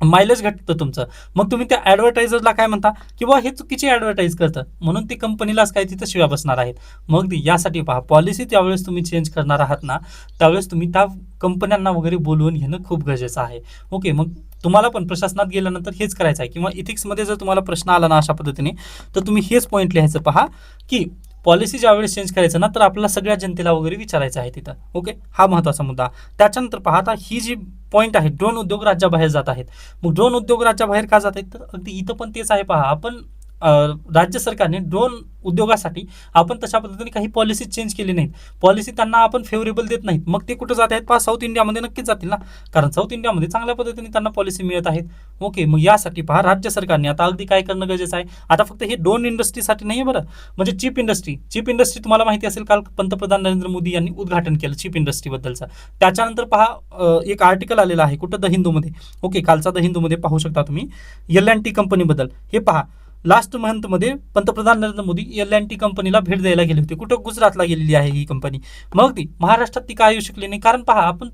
मायलेज घटतं तुमचं. मग तुम्ही त्या ॲडव्हर्टायझरला काय म्हणता की बाबा हे चुकीची ॲडव्हर्टाईज करतं म्हणून ती कंपनीलाच काय तिथं शिव्या बसणार आहेत. मग यासाठी पहा पॉलिसी त्यावेळेस तुम्ही चेंज करणार आहात ना त्यावेळेस तुम्ही त्या कंपन्यांना वगैरे बोलवून घेणं खूप गरजेचं आहे. ओके, मग तुम्हाला पण प्रशासनात गेल्यानंतर हेच करायचं आहे किंवा इथिक्समध्ये जर तुम्हाला प्रश्न आला ना अशा पद्धतीने तर तुम्ही हेच पॉईंट लिहायचं पहा की पॉलिसी ज्यावेळेस चेंज करायचं ना तर आपल्याला सगळ्या जनतेला वगैरे विचारायचं आहे तिथं. ओके, हा महत्त्वाचा मुद्दा. त्याच्यानंतर पहा आता ही जी पॉईंट आहे ड्रोन उद्योग राज्याबाहेर जात आहेत. मग ड्रोन उद्योग राज्याबाहेर का जात आहेत तर अगदी इथं पण तेच आहे पहा. आपण राज्य सरकारने ड्रोन उद्योगासाठी आपण तशा पद्धतीने काही पॉलिसी चेंज केली नाहीत. पॉलिसी त्यांना आपण फेवरेबल देत नाहीत. मग ते कुठं जात आहेत पहा, साऊथ इंडियामध्ये नक्कीच जातील ना, कारण साऊथ इंडियामध्ये चांगल्या पद्धतीने त्यांना पॉलिसी मिळत आहेत. ओके, मग यासाठी पहा राज्य सरकारने आता अगदी काय करणं गरजेचं आहे. आता फक्त हे ड्रोन इंडस्ट्रीसाठी नाही बरं, म्हणजे चिप इंडस्ट्री तुम्हाला माहिती असेल, काल पंतप्रधान नरेंद्र मोदी यांनी उद्घाटन केलं चिप इंडस्ट्रीबद्दलचं. त्याच्यानंतर पहा एक आर्टिकल आलेला आहे कुठं, द हिंदूमध्ये. ओके, कालचा द हिंदूमध्ये पाहू शकता तुम्ही L&T कंपनीबद्दल. हे पहा, लास्ट मंथमध्ये पंतप्रधान नरेंद्र मोदी L&T कंपनीला भेट द्यायला गेले होते. कुठं, गुजरातला गेलेली आहे ही कंपनी. मग ती महाराष्ट्रात ती काय येऊ शकली नाही, कारण पहा आपण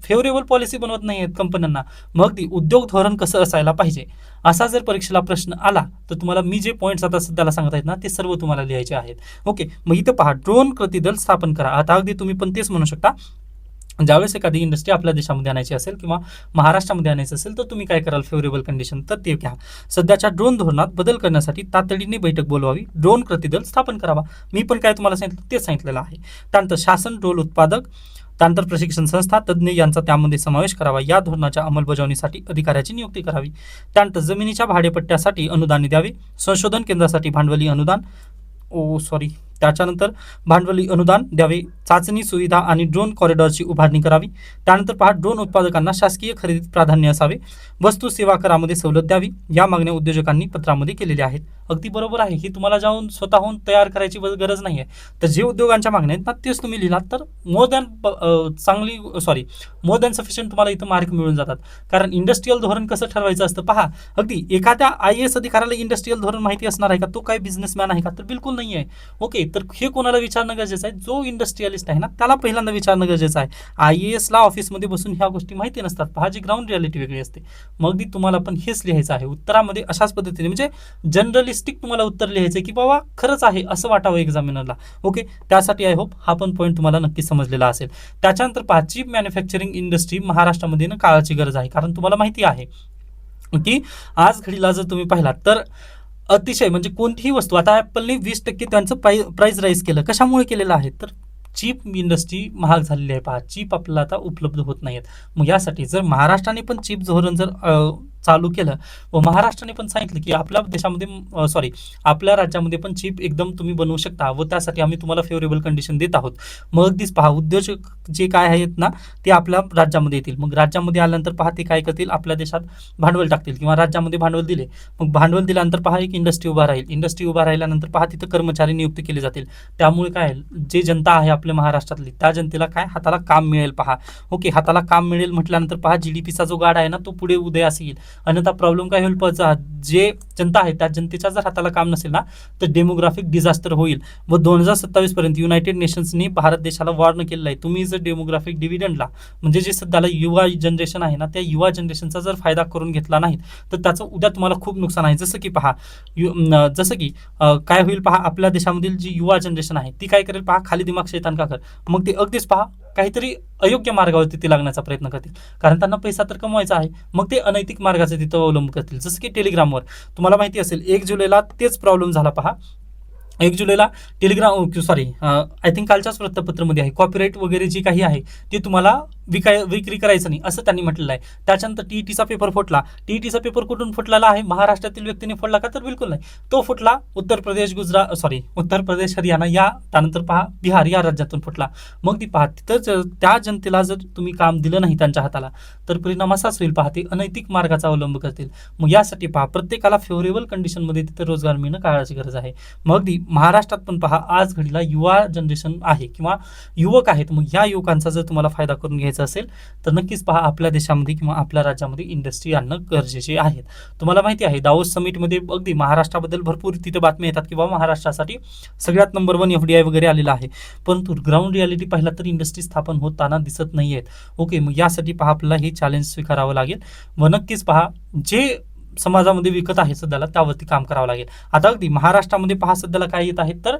फेवरेबल पॉलिसी बनवत नाही आहेत कंपन्यांना. मग ती उद्योग धोरण कसं असायला पाहिजे, असा जर परीक्षेला प्रश्न आला तर तुम्हाला मी जे पॉईंट्स आता सध्याला सांगत आहेत ना, ते सर्व तुम्हाला लिहायचे आहेत. ओके, मग इथं पहा, ड्रोन कृती दल स्थापन करा. आता अगदी तुम्ही पण तेच म्हणू शकता, ज्यावेळेस एखादी इंडस्ट्री आपल्या देशामध्ये आणायची असेल किंवा महाराष्ट्रामध्ये आणायचं असेल तर तुम्ही काय कराल, फेवरेबल कंडिशन तर ते घ्या. सध्याच्या ड्रोन धोरणात बदल करण्यासाठी तातडीने बैठक बोलवावी, ड्रोन कृती दल स्थापन करावा. मी पण काय तुम्हाला सांगितलं तेच सांगितलेलं आहे. त्यानंतर शासन, ड्रोन उत्पादक, त्यानंतर प्रशिक्षण संस्था, तज्ज्ञ यांचा त्यामध्ये समावेश करावा. या धोरणाच्या अंमलबजावणीसाठी अधिकाऱ्याची नियुक्ती करावी. त्यानंतर जमिनीच्या भाडेपट्ट्यासाठी अनुदान द्यावे. संशोधन केंद्रासाठी भांडवली अनुदान, त्याच्यानंतर भांडवली अनुदान द्यावे. चाचणी सुविधा आणि ड्रोन कॉरिडॉरची उभारणी करावी. त्यानंतर पहा, ड्रोन उत्पादकांना शासकीय खरेदीत प्राधान्य असावे. वस्तू सेवा करामध्ये सवलत द्यावी. या मागण्या उद्योजकांनी पत्रामध्ये केलेल्या आहेत. अगदी बरोबर आहे, ही तुम्हाला जाऊन स्वतःहून तयार करायची गरज नाही आहे. तर जे उद्योगांच्या मागण्या आहेत ना तेच तुम्ही लिहिलात तर मोर दॅन सफिशियंट तुम्हाला इथं मार्क मिळून जातात. कारण इंडस्ट्रियल धोरण कसं ठरवायचं असतं पहा, अगदी एखाद्या IAS अधिकाऱ्याला इंडस्ट्रियल धोरण माहिती असणार आहे का, तो काय बिझनेसमॅन आहे का, तर बिलकुल नाही आहे. ओके, तर हे कोणाला विचारणं गरजेचं आहे, जो इंडस्ट्रियलिस्ट आहे ना त्याला पहिल्यांदा विचारणं गरजेचं आहे. IAS ला ऑफिसमध्ये बसून ह्या गोष्टी माहिती नसतात. पहा, जी ग्राउंड रियालिटी वेगळी असते. मग तुम्हाला पण हेच लिहायचं आहे उत्तरामध्ये, अशाच पद्धतीने म्हणजे जनरलिस्टिक तुम्हाला उत्तर लिहायचं की बाबा खरंच आहे असं वाटावं एक्झामिनरला. ओके, त्यासाठी आय होप हा पण पॉईंट तुम्हाला नक्की समजलेला असेल. त्याच्यानंतर पहा, चिप मॅन्युफॅक्चरिंग इंडस्ट्री महाराष्ट्रामध्ये काळाची गरज आहे. कारण तुम्हाला माहिती आहे की आज घडीला जर तुम्ही पाहिलात तर अतिशय म्हणजे कोणतीही वस्तू, आता ॲपलने 20% त्यांचं प्राइस राईज केलं. कशामुळे केलेलं आहे, तर चिप इंडस्ट्री महाग झालेली आहे. पहा, चिप आपल्याला आता उपलब्ध होत नाहीत. मग यासाठी जर महाराष्ट्राने पण चिप धोरण जर चालू केलं व महाराष्ट्राने पण सांगितलं की आपल्या देशामध्ये आपल्या राज्यामध्ये पण चिप एकदम तुम्ही बनवू शकता व त्यासाठी आम्ही तुम्हाला फेवरेबल कंडिशन देत आहोत. मग अगदीच पहा, उद्योजक जे काय आहेत ना ते आपल्या राज्यामध्ये येतील. मग राज्यामध्ये आल्यानंतर पहा ते काय करतील, आपल्या देशात भांडवल टाकतील किंवा राज्यामध्ये भांडवल दिले. मग भांडवल दिल्यानंतर पहा एक इंडस्ट्री उभा राहील. इंडस्ट्री उभा राहिल्यानंतर पहा तिथं कर्मचारी नियुक्त केले जातील. त्यामुळे काय, जे जनता आहे आपल्या महाराष्ट्रातली त्या जनतेला काय हाताला काम मिळेल. पहा, ओके, हाताला काम मिळेल म्हटल्यानंतर पहा GDPचा जो गाडा आहे ना तो पुढे उदयास येईल. अन्यथा प्रॉब्लेम काय होईल, जे जनता आहे त्या जनतेच्या जर हाताला काम नसेल ना तर डेमोग्राफिक डिझास्टर होईल. व 2027 पर्यंत युनायटेड नेशन्सनी भारत देशाला वॉर्न केलेलं आहे, तुम्ही जर डेमोग्राफिक डिव्हिडंडला म्हणजे जे सध्याला युवा जनरेशन आहे ना त्या युवा जनरेशनचा जर फायदा करून घेतला नाही तर त्याचं उद्या तुम्हाला खूप नुकसान आहे. जसं की पहा, काय होईल पहा, आपल्या देशामधील जी युवा जनरेशन आहे ती काय करेल पहा, खाली दिमाग शैतान का कर. मग ते अगदीच पहा काहीतरी अयोग्य मार्गावरती ते लागण्याचा प्रयत्न करतील. कारण त्यांना पैसा तर कमवायचा आहे. मग ते अनैतिक मार्गाचे तिथं अवलंब करतील. जसं की टेलिग्रामवर तुम्हाला माहिती असेल 1 जुलैला तेच प्रॉब्लेम झाला. पहा, 1 जुलैला आय थिंक कालच्याच वृत्तपत्रामध्ये आहे, कॉपीराईट वगैरे जी काही आहे ते तुम्हाला विक्री करायचं नाही असं त्यांनी म्हटलेलं आहे. त्याच्यानंतर TETचा पेपर फुटला. TETचा पेपर कुठून फुटलेला आहे, महाराष्ट्रातील व्यक्तीने फोडला का, तर बिलकुल नाही. तो फुटला उत्तर प्रदेश हरियाणा या त्यानंतर पहा बिहार या राज्यातून फुटला. मग ती पहा तिथं त्या जनतेला जर तुम्ही काम दिलं नाही त्यांच्या हाताला तर परिणाम असाच होईल. पहा, ते अनैतिक मार्गाचा अवलंब करतील. मग यासाठी पहा प्रत्येकाला फेवरेबल कंडिशनमध्ये तिथं रोजगार मिळणं काळाची गरज आहे. मग महाराष्ट्रात पण पहा आज घडीला युवा जनरेशन आहे किंवा युवक आहेत. मग या युवकांचा जर तुम्हाला फायदा करून घ्यायचा असेल तर नक्कीच पहा आपल्या देशामध्ये किंवा आपल्या राज्यामध्ये इंडस्ट्री आणणं गरजेचे आहेत. तुम्हाला माहिती आहे दावोस समिटमध्ये अगदी महाराष्ट्राबद्दल भरपूर तिथे बातम्या येतात की बाबा महाराष्ट्रासाठी सगळ्यात नंबर 1 FDI वगैरे आलेला आहे. परंतु ग्राउंड रियालिटी पाहिला तर इंडस्ट्री स्थापन होताना दिसत नाही आहेत. ओके, मग यासाठी पहा आपल्याला हे चॅलेंज स्वीकारावं लागेल व नक्कीच पहा जे समाजामध्ये विकत आहे सध्याला त्यावरती काम करावं लागेल. आता अगदी महाराष्ट्रामध्ये पहा सध्याला काय येत आहेत तर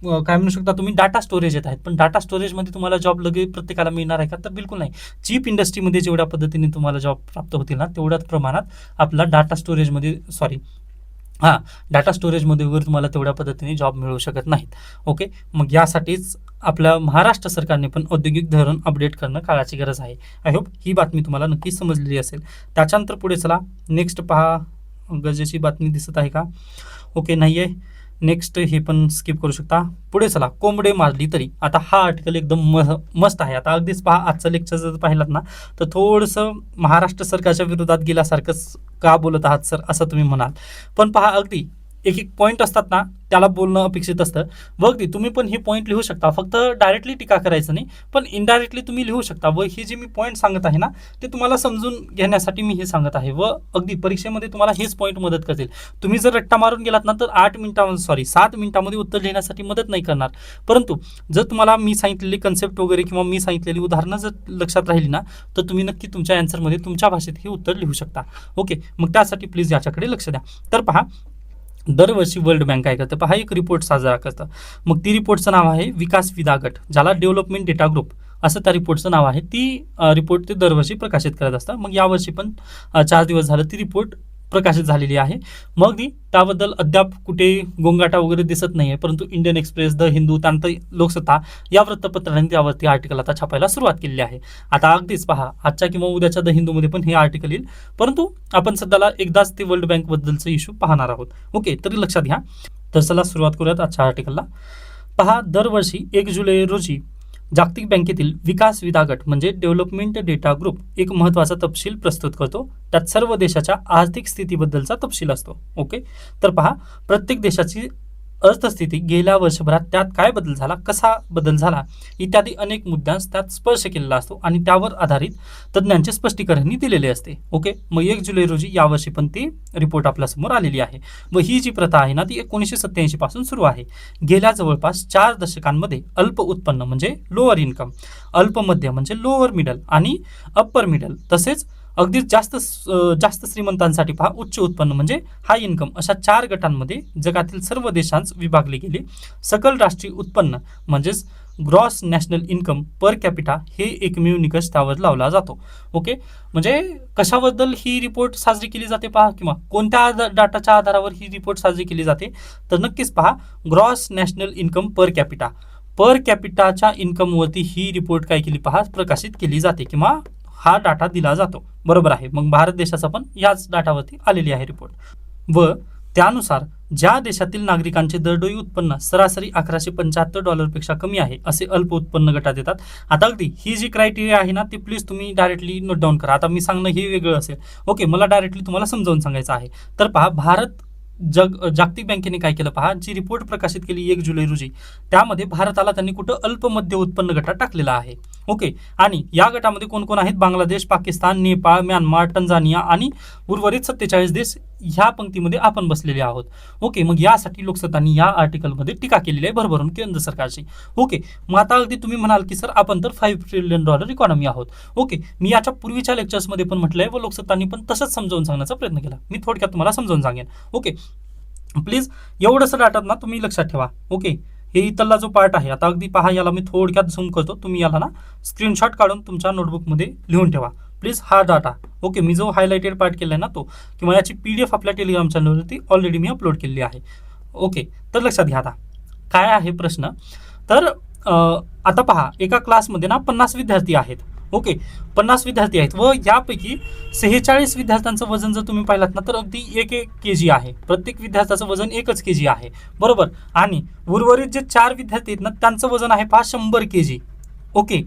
काय म्हणू शकता तुम्ही डाटा स्टोरेज येत आहेत. पण डाटा स्टोरेजमध्ये तुम्हाला जॉब लगेच प्रत्येकाला मिळणार आहे का, तर बिलकुल नाही. चीप इंडस्ट्रीमध्ये जेवढ्या पद्धतीने तुम्हाला जॉब प्राप्त होतील ना तेवढ्याच प्रमाणात आपला डाटा स्टोरेजमध्ये वगैरे तुम्हाला तेवढ्या पद्धतीने जॉब मिळू शकत नाहीत. ओके, मग यासाठीच आपल्या महाराष्ट्र सरकारने पण औद्योगिक धोरण अपडेट करणं काळाची गरज आहे. आय होप ही बातमी तुम्हाला नक्कीच समजलेली असेल. त्याच्यानंतर पुढे चला नेक्स्ट पहा, गरजेची बातमी दिसत आहे का, ओके नाही आहे. नेक्स्ट हे पण स्किप करू शकता. पुढे चला. कोंबडे मारली तरी. आता हा आर्टिकल एकदम मस्त आहे. आता अगदीच पहा, आजचं लेक्चर जर पाहिलात ना तर थोडंसं महाराष्ट्र सरकारच्या विरोधात गेल्यासारखंच का बोलत आहात सर असं तुम्ही म्हणाल. पण पहा, अगदी एक एक पॉईंट असतात ना त्याला बोलणं अपेक्षित असतं. व अगदी तुम्ही पण हे पॉईंट लिहू शकता. फक्त डायरेक्टली टीका करायचं नाही, पण इनडायरेक्टली तुम्ही लिहू शकता. व हे जे मी पॉईंट सांगत आहे ना ते तुम्हाला समजून घेण्यासाठी मी हे सांगत आहे. व अगदी परीक्षेमध्ये तुम्हाला हेच पॉईंट मदत करतील. तुम्ही जर रट्टा मारून गेलात ना तर 7 मिनिटामध्ये उत्तर लिहिण्यासाठी मदत नाही करणार. परंतु जर तुम्हाला मी सांगितलेली कन्सेप्ट वगैरे किंवा मी सांगितलेली उदाहरणं जर लक्षात राहिली ना तर तुम्ही नक्की तुमच्या आन्सरमध्ये तुमच्या भाषेत हे उत्तर लिहू शकता. ओके, मग त्यासाठी प्लीज याच्याकडे लक्ष द्या. तर पहा, दरवर्षी वर्ल्ड बँक काय करतं पहा, एक रिपोर्ट साजरा करतं. मग ती रिपोर्टचं नाव आहे विकास विदा गट, ज्याला डेव्हलपमेंट डेटा ग्रुप असं त्या रिपोर्टचं नाव आहे. ती रिपोर्ट ते दरवर्षी प्रकाशित करत असतं. मग यावर्षी पण 4 दिवस झालं ती रिपोर्ट प्रकाशित झालेली आहे. मग ती त्याबद्दल अद्याप कुठे गोंगाटा वगैरे दिसत नाही आहे. परंतु इंडियन एक्सप्रेस, द हिंदू, त्यानंतर लोकसत्ता या वृत्तपत्रांनी त्यावरती आर्टिकल आता छापायला सुरुवात केलेली आहे. आता अगदीच पहा, आजच्या किंवा उद्याच्या द हिंदूमध्ये पण हे आर्टिकल येईल. परंतु आपण सध्याला एकदाच ते वर्ल्ड बँकबद्दलचं इश्यू पाहणार आहोत. ओके, तरी लक्षात घ्या. तर चला सुरुवात करूयात आजच्या आर्टिकलला. पहा, दरवर्षी 1 जुलै रोजी जागतिक बँकेतील विकास विदा गट म्हणजे डेव्हलपमेंट डेटा ग्रुप एक महत्त्वाचा तपशील प्रस्तुत करतो. त्यात सर्व देशाच्या आर्थिक स्थितीबद्दलचा तपशील असतो. ओके, तर पहा, प्रत्येक देशाची अर्थस्थिती, गेल्या वर्षभरात त्यात काय बदल झाला, कसा बदल झाला इत्यादी अनेक मुद्द्यांस त्यात स्पर्श केलेला असतो आणि त्यावर आधारित तज्ज्ञांचे स्पष्टीकरणही दिलेले असते. ओके, मग 1 जुलै रोजी यावर्षी पण ती रिपोर्ट आपल्यासमोर आलेली आहे. व ही जी प्रथा आहे ना ती 1987 पासून सुरू आहे. गेल्या जवळपास 4 दशकांमध्ये अल्प उत्पन्न म्हणजे लोअर इन्कम, अल्प मध्य म्हणजे लोअर मिडल आणि अप्पर मिडल, तसेच अगदीच जास्त श्रीमंतांसाठी पहा उच्च उत्पन्न म्हणजे हाय इन्कम, अशा 4 गटांमध्ये जगातील सर्व देशांत विभागले गेले. सकल राष्ट्रीय उत्पन्न म्हणजेच gross national income per capita हे एकमेव निकष त्यावर लावला जातो. ओके, म्हणजे कशाबद्दल ही रिपोर्ट साजरी केली जाते पहा, किंवा कोणत्या डाटाच्या आधारावर ही रिपोर्ट साजरी केली जाते, तर नक्कीच पहा, ग्रॉस नॅशनल इन्कम पर कॅपिटाच्या इन्कमवरती ही रिपोर्ट काय केली पहा, प्रकाशित केली जाते किंवा हा डाटा दिला जातो. बरोबर आहे. मग भारत देशाचा पण याच डाटावरती आलेली आहे रिपोर्ट. व त्यानुसार ज्या देशातील नागरिकांचे दरडोई उत्पन्न सरासरी $1175 कमी आहे असे अल्प उत्पन्न गटात येतात. आता अगदी ही जी क्रायटेरिया आहे ना ती प्लीज तुम्ही डायरेक्टली नोट डाऊन करा. आता मी सांगणं हे वेगळं असेल. ओके, मला डायरेक्टली तुम्हाला समजावून सांगायचं आहे. तर पहा, जागतिक बँकेने काय केलं पहा, जी रिपोर्ट प्रकाशित केली 1 जुलै रोजी, त्यामध्ये भारताला त्यांनी कुठं अल्प मध्य उत्पन्न गटात टाकलेला आहे. ओके, आणि या गटामध्ये कोण कोण आहेत, बांगलादेश, पाकिस्तान, नेपाळ, म्यानमार, टंझानिया आणि उर्वरित 47 देश ह्या पंक्तीमध्ये आपण बसलेले आहोत. ओके, मग यासाठी लोकसत्तांनी या आर्टिकलमध्ये टीका केलेली आहे भरभरून केंद्र सरकारची. ओके, मग आता अगदी तुम्ही म्हणाल की सर आपण तर $5 ट्रिलियन इकॉनॉमी आहोत. ओके, मी याच्या पूर्वीच्या लेक्चर्समध्ये पण म्हटलंय व लोकसत्तांनी पण तसंच समजावून सांगण्याचा प्रयत्न केला. मी थोडक्यात तुम्हाला समजावून सांगेन. ओके, प्लीज एवढंसं डाटात ना तुम्ही लक्षात ठेवा. ओके, हे इथला जो पार्ट आहे, आता अगदी पहा, याला मी थोडक्यात झूम करतो, तुम्ही याला ना स्क्रीनशॉट काढून तुमच्या नोटबुकमध्ये लिहून ठेवा प्लीज हा डाटा. ओके, मी जो हायलाइटेड पार्ट केला आहे ना तो, किंवा याची PDF आपल्या टेलिग्राम चॅनलवरती ऑलरेडी मी अपलोड केलेली आहे. ओके, तर लक्षात घ्या. आता काय आहे प्रश्न, तर आता पहा, एका क्लासमध्ये ना 50 विद्यार्थी आहेत. ओके, 50 विद्यार्थी आहेत व यापैकी 46 विद्यार्थ्यांचं वजन जर तुम्ही पाहिलात ना तर अगदी 1 kg आहे. प्रत्येक विद्यार्थ्याचं वजन 1 kg आहे. बरोबर, आणि उर्वरित जे 4 विद्यार्थी आहेत ना त्यांचं वजन आहे पहा 100 kg. ओके,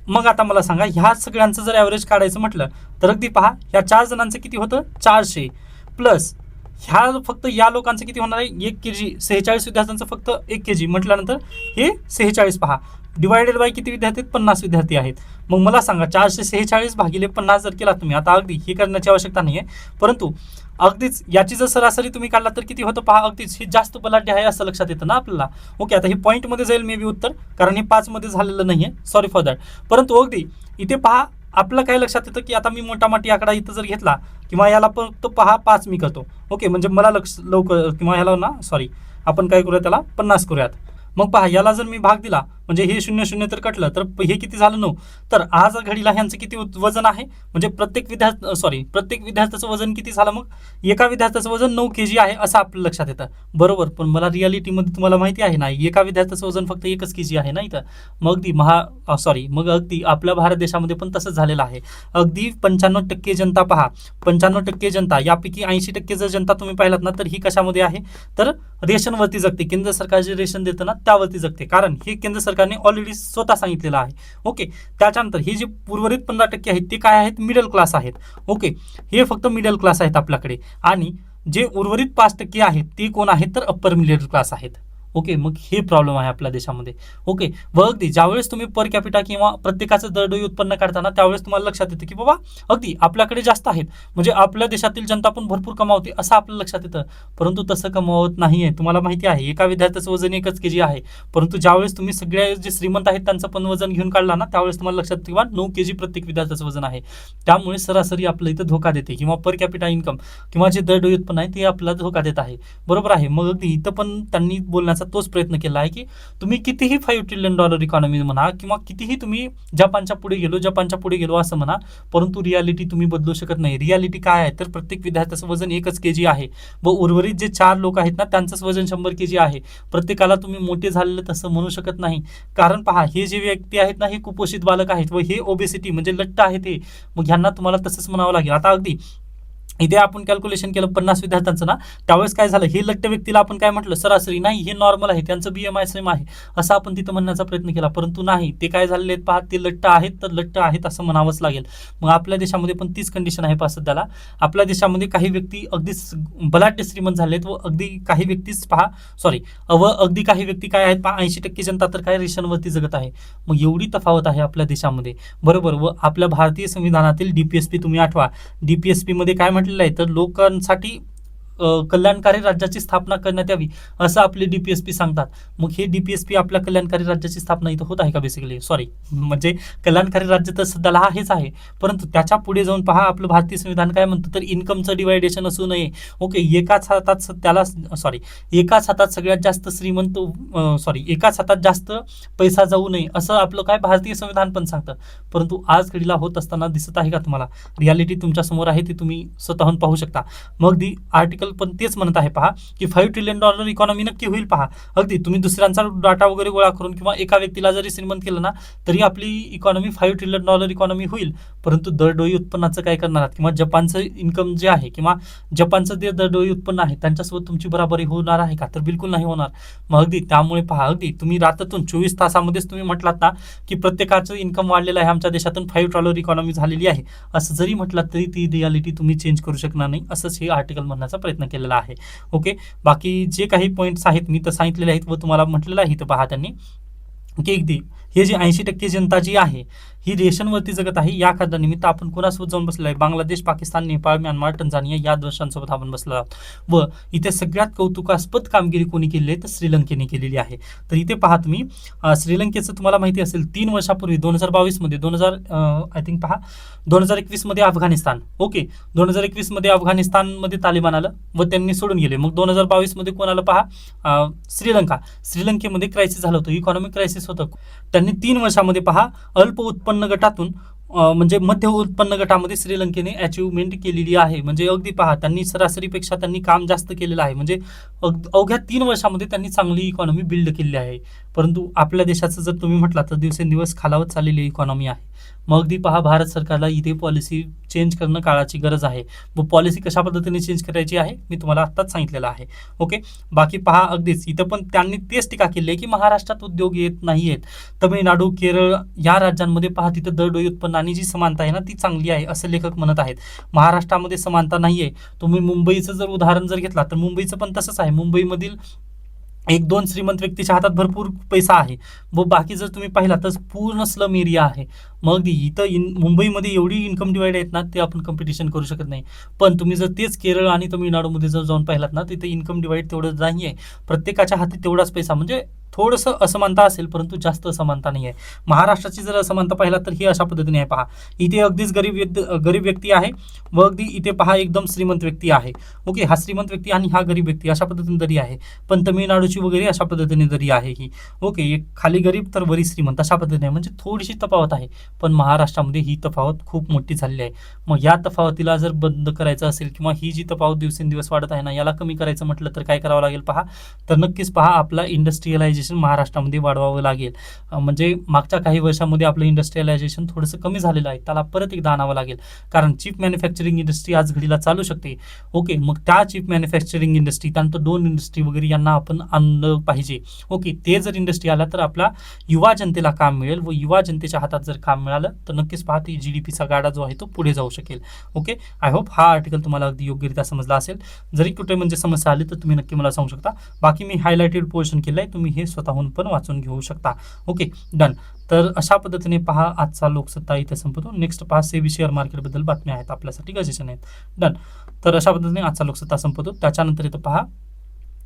मग आता मला सांगा, ह्या सगळ्यांचं जर ॲव्हरेज काढायचं म्हटलं तर अगदी पहा, ह्या 4 जणांचं किती होतं, 400 प्लस ह्या फक्त या लोकांचं किती होणार आहे, 1 kg. 46 विद्यार्थ्यांचं फक्त 1 kg म्हटल्यानंतर हे 46 पहा, डिवायडेड बाय किती विद्यार्थी आहेत, 50 विद्यार्थी आहेत. मग मला सांगा 446 भागिले 50 जर केला तुम्ही, आता अगदी हे करण्याची आवश्यकता नाही आहे, परंतु अगदीच याची जर सरासरी तुम्ही काढला तर किती होतं पहा, अगदीच हे जास्त बलाढ्य आहे असं लक्षात येतं ना आपल्याला. ओके, आता हे पॉईंटमध्ये जाईल मे बी उत्तर, कारण हे 5 मध्ये झालेलं नाही आहे, सॉरी फॉर दॅट. परंतु अगदी इथे पहा, आपलं काय लक्षात येतं की आता मी मोठा आकडा इथं जर घेतला किंवा याला फक्त पहा 5 मी करतो. ओके, म्हणजे मला लवकर किंवा ह्याला ना सॉरी आपण काय करूया, त्याला 50 करूयात. मग पहा, याला जर मी भाग दिला म्हणजे हे 0 तर कटलं तर हे किती झालं 9. तर आज घडीला ह्यांचं किती वजन आहे, म्हणजे प्रत्येक विद्यार्थ्याचं वजन किती झालं, मग एका विद्यार्थ्याचं वजन 9 kg आहे असं आपल्या लक्षात येतं. बरोबर, पण मला रियालिटीमध्ये तुम्हाला माहिती आहे ना, एका विद्यार्थ्याचं वजन फक्त 1 kg आहे ना इथं. मग अगदी आपल्या भारत देशामध्ये पण तसंच झालेलं आहे. अगदी 95% जनता पहा, 95% जनता, यापैकी 80% जर जनता तुम्ही पाहिलात ना, तर ही कशामध्ये आहे, तर रेशनवरती जगते. केंद्र सरकार जे रेशन देतं ना त्यावरती जगते, कारण हे केंद्र सरकारने ऑलरेडी स्वतः सांगितलेलं आहे. ओके, त्याच्यानंतर हे जे उर्वरित 15% आहेत ते काय आहेत, मिडल क्लास आहेत. ओके, हे फक्त मिडल क्लास आहेत आपल्याकडे, आणि जे उर्वरित 5% आहेत ते कोण आहेत, तर अप्पर मिडल क्लास आहेत. ओके, मग हे प्रॉब्लेम आहे आपल्या देशामध्ये. ओके, व अगदी ज्यावेळेस तुम्ही पर कॅपिटा किंवा प्रत्येकाचं दरडोई उत्पन्न काढताना त्यावेळेस तुम्हाला लक्षात येतं की बाबा अगदी आपल्याकडे जास्त आहेत, म्हणजे आपल्या देशातील जनता पण भरपूर कमावते असं आपल्या लक्षात येतं. परंतु तसं कमावत नाही आहे. तुम्हाला माहिती आहे एका विद्यार्थ्याचं वजन 1 kg आहे, परंतु ज्यावेळेस तुम्ही सगळे जे श्रीमंत आहेत त्यांचं पण वजन घेऊन काढला ना, त्यावेळेस तुम्हाला लक्षात येतं किंवा 9 kg प्रत्येक विद्यार्थ्याचं वजन आहे. त्यामुळे सरासरी आपलं इथं धोका देते, किंवा पर कॅपिटा इन्कम किंवा जे दरडोई उत्पन्न आहे ते आपल्याला धोका देत आहे. बरोबर आहे. मग अगदी इथं पण त्यांनी बोलण्याचा तोच प्रयत्न केला आहे की तुम्ही कितीही $5 ट्रिलियन इकॉनॉमी म्हणा, किंवा कितीही तुम्ही जपानच्या पुढे गेलो असं म्हणा, परंतु रियालिटी तुम्ही बदलू शकत नाही. रियालिटी काय आहे, तर प्रत्येक विद्यार्थ्याचं वजन 1 kg आहे, व उर्वरित जे 4 लोक आहेत ना त्यांचंच वजन 100 kg आहे. प्रत्येकाला तुम्ही मोठे झालेले तसं म्हणू शकत नाही, कारण पहा हे जे व्यक्ती आहेत ना हे कुपोषित बालक आहेत, व हे ओबेसिटी म्हणजे लठ्ठ आहेत हे, मग ह्यांना तुम्हाला तसंच म्हणावं लागेल. आता अगदी इथे आपण कॅल्क्युलेशन केलं 50 विद्यार्थ्यांचं ना, त्यावेळेस काय झालं, हे लठ्ठ व्यक्तीला आपण काय म्हटलं, सरासरी नाही, हे नॉर्मल आहे, त्यांचं BMI सेम आहे असं आपण तिथं म्हणण्याचा प्रयत्न केला, परंतु नाही, ते काय झालेले आहेत पहा, ते लठ्ठ आहेत तर लठ्ठ आहेत असं म्हणावंच लागेल. मग आपल्या देशामध्ये पण तीच कंडिशन आहे पहा सध्याला. आपल्या देशामध्ये काही व्यक्ती अगदी बलाढ्य श्रीमंत झालेत, व अगदी काही व्यक्तीच अगदी काही व्यक्ती काय आहेत पहा, 80% जनता तर काय रेशनवरती जगत आहे. मग एवढी तफावत आहे आपल्या देशामध्ये. बरोबर, व आपल्या भारतीय संविधानातील DPSP तुम्ही आठवा, DPSP मध्ये काय म्हटलेलं आहे, तर लोकांसाठी कल्याणकारी राज्याची स्थापना करण्यात यावी असं आपले DPSP सांगतात. मग हे DPSP आपल्या कल्याणकारी राज्याची स्थापना इथं होत आहे का, बेसिकली म्हणजे कल्याणकारी राज्य तर सध्याला हेच आहे, परंतु त्याच्या पुढे जाऊन पहा आपलं भारतीय संविधान काय म्हणतं, तर इन्कमचं डिवायडेशन असू नये. ओके, एकाच हातात सगळ्यात जास्त एकाच हातात जास्त पैसा जाऊ नये असं आपलं काय भारतीय संविधान पण सांगतं. परंतु आज घडीला होत असताना दिसत आहे का तुम्हाला, रियालिटी तुमच्या समोर आहे ती तुम्ही स्वतःहून पाहू शकता. मग आर्टिकल पण तेच म्हणत आहे पहा, की $5 ट्रिलियन इकॉनॉमी नक्की होईल. पहा अगदी तुम्ही दुसऱ्यांचा डाटा वगैरे गोळा करून किंवा एका व्यक्तीला जरी श्रीमंत केलं ना, तरी आपली इकॉनॉमी $5 ट्रिलियन इकॉनॉमी होईल. परंतु दरडोई उत्पन्नाचं काय करणार आहात, किंवा जपानचं इन्कम जे आहे किंवा जपानचं जे दरडोई उत्पन्न आहे त्यांच्यासोबत तुमची बराबरी होणार आहे का, तर बिलकुल नाही होणार. मग अगदी त्यामुळे पहा, अगदी तुम्ही रात्रीतून 24 तासामध्येच तुम्ही म्हटलात ना की प्रत्येकाचं इन्कम वाढलेलं आहे, आमच्या देशातून $5 इकॉनॉमी झालेली आहे, असं जरी म्हटलं तरी ती रियालिटी तुम्ही चेंज करू शकणार नाही, असंच हे आर्टिकल म्हणण्याचा प्रयत्न केलेला आहे. ओके, बाकी जे काही पॉईंट्स आहेत मी तर सांगितलेले आहेत, व तुम्हाला म्हटलेलं आहे इथं पहा त्यांनी की अगदी हे जे 80% जनता जी आहे ही रेशनवरती जगत आहे. या खाद्यानिमित्त आपण कोणासोबत जाऊन बसलेलो आहे, बांगलादेश, पाकिस्तान, नेपाळ, म्यानमार, टंझानिया या देशांसोबत आपण बसलो आहोत. व इथे सगळ्यात कौतुकास्पद कामगिरी कोणी केली आहे, तर श्रीलंकेने केलेली आहे. तर इथे पहा तुम्ही, श्रीलंकेचं तुम्हाला माहिती असेल 3 वर्षापूर्वी 2022 मध्ये 2021 मध्ये अफगाणिस्तान, ओके, 2021 मध्ये अफगाणिस्तानमध्ये तालिबान आलं व त्यांनी सोडून गेले. मग 2022 मध्ये कोण आलं पहा, श्रीलंकेमध्ये क्रायसिस झालं होतं, इकॉनॉमिक क्रायसिस होतं. त्यांनी 3 वर्षामध्ये पहा अल्प उत्पन्न गटातून म्हणजे मध्य उत्पन्न गटामध्ये श्रीलंकेने अचिव्हमेंट केलेली आहे. म्हणजे अगदी पहा त्यांनी सरासरीपेक्षा त्यांनी काम जास्त केलेलं आहे, म्हणजे अवघ्या 3 वर्षामध्ये त्यांनी चांगली इकॉनॉमी बिल्ड केली आहे. परंतु आपल्या देशाचं जर तुम्ही म्हटलं तर दिवसेंदिवस खालावत चाललेली इकॉनॉमी आहे. मग अगदी पहा भारत सरकारला इथे पॉलिसी चेंज करणं काळाची गरज आहे, व पॉलिसी कशा पद्धतीने चेंज करायची आहे मी तुम्हाला आत्ताच सांगितलेलं आहे. ओके, बाकी पहा अगदीच इथं पण त्यांनी तेच टीका केली आहे की महाराष्ट्रात उद्योग येत नाही आहेत. तमिळनाडू, केरळ या राज्यांमध्ये पहा तिथं दरडोई उत्पन्न आणि जी समानता आहे ना ती चांगली आहे असं लेखक म्हणत आहेत. महाराष्ट्रामध्ये समानता नाही आहे. तुम्ही मुंबईचं जर उदाहरण जर घेतला तर मुंबईचं पण तसंच आहे. मुंबईमधील 1-2 श्रीमंत व्यक्तीच्या हातात भरपूर पैसा आहे, व बाकी जर तुम्ही पाहिला तर पूर्ण स्लम एरिया आहे. मग इथं मुंबईमध्ये एवढी इन्कम डिवाइड आहेत ना ते आपण कॉम्पिटिशन करू शकत नाही. पण तुम्ही जर तेच केरळ आणि तमिळनाडूमध्ये जर जाऊन पाहिलात ना तिथे इन्कम डिवाइड तेवढं नाही आहे. प्रत्येकाच्या हाती तेवढाच पैसा, म्हणजे थोडंसं असमानता असेल, परंतु जास्त असमानता नाही आहे. महाराष्ट्राची जर असमानता पाहिला तर ही अशा पद्धतीने आहे पहा. इथे अगदीच गरीब व्यक्ती आहे व अगदी इथे पहा एकदम श्रीमंत व्यक्ती आहे. ओके, हा श्रीमंत व्यक्ती आणि हा गरीब व्यक्ती अशा पद्धतीने दरी आहे. पण तमिळनाडूची वगैरे अशा पद्धतीने दरी आहे ही. ओके, एक खाली गरीब तर वरी श्रीमंत अशा पद्धतीने आहे. म्हणजे थोडीशी तफावत आहे. पण महाराष्ट्रामध्ये ही तफावत खूप मोठी झालेली आहे. मग या तफावतीला जर बंद करायचं असेल किंवा ही जी तफावत दिवसेंदिवस वाढत आहे ना, याला कमी करायचं म्हटलं तर काय करावं लागेल पहा. तर नक्कीच पहा, आपला इंडस्ट्रियलायझेशन महाराष्ट्रामध्ये वाढवावं लागेल. म्हणजे मागच्या काही वर्षामध्ये आपलं इंडस्ट्रियलायझेशन थोडंसं कमी झालेलं आहे, त्याला परत एकदा आणावं लागेल. कारण चिप मॅन्युफॅक्चरिंग इंडस्ट्री आज घडीला चालू शकते. ओके, मग त्या चिप मॅन्युफॅक्चरिंग इंडस्ट्री, त्यानंतर 2 इंडस्ट्री वगैरे यांना आपण आणलं पाहिजे. ओके, ते जर इंडस्ट्री आला तर आपला युवा जनतेला काम मिळेल व युवा जनतेच्या हातात जर काम मिळालं तर नक्कीच पहा, ती GDPचा गाडा जो आहे तो पुढे जाऊ शकेल. ओके, आय होप हा आर्टिकल तुम्हाला अगदी योग्यरित्या समजला असेल. जरी कुठे म्हणजे समस्या आली तर तुम्ही नक्की मला सांगू शकता. बाकी मी हायलाइटेड पोर्शन केलं आहे, तुम्ही हे स्वतःहून पण वाचून घेऊ शकता. Okay, done. तर अशा पद्धतीने पहा, आजचा लोकसत्ता इथे संपतो. नेक्स्ट पहा, सेबी शेअर मार्केटबद्दल बातम्या आहेत आपल्यासाठी गरजेच्या नाहीत. डन. तर अशा पद्धतीने आजचा लोकसत्ता संपतो. त्याच्यानंतर इथं पहा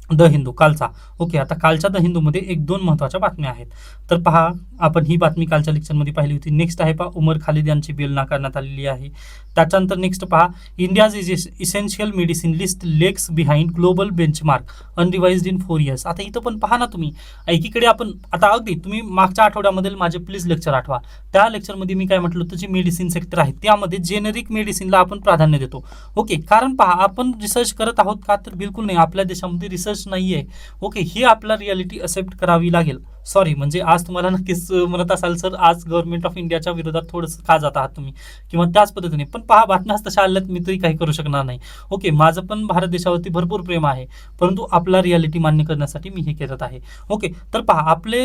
द हिंदू कालचा. ओके, आता कालच्या द हिंदूमध्ये 1-2 महत्त्वाच्या बातम्या आहेत. तर पहा, आपण ही बातमी कालच्या लेक्चरमध्ये पाहिली होती. नेक्स्ट आहे पहा, उमर खालिद यांची बेल नाकारण्यात आलेली आहे. त्याच्यानंतर नेक्स्ट पहा, India's essential medicine list lags behind global benchmark unrevised in 4 years. आता इथं पण पहा ना तुम्ही, एकीकडे आपण आता अगदी तुम्ही मागच्या आठवड्यामधील माझे प्लीज लेक्चर आठवा. त्या लेक्चरमध्ये मी काय म्हटलं होतं, जे मेडिसिन सेक्टर आहे त्यामध्ये जेनेरिक मेडिसिनला आपण प्राधान्य देतो. ओके, कारण पहा, आपण रिसर्च करत आहोत का, तर बिलकुल नाही. आपल्या देशामध्ये रिसर्च नाही आहे. ओके, ही आपला रियालिटी एक्सेप्ट करावी लागेल. सॉरी, म्हणजे आज तुम्हाला नक्कीच म्हणत असाल सर, आज गव्हर्नमेंट ऑफ इंडियाच्या विरोधात थोडंसं का जात आहात तुम्ही, किंवा त्याच पद्धतीने. पण पहा, बातम्याच तशा आल्यात, मी तरी काही करू शकणार नाही. ओके, माझं पण भारत देशावरती भरपूर प्रेम आहे, परंतु आपला रियालिटी मान्य करण्यासाठी मी हे करत आहे. ओके, तर पहा, आपले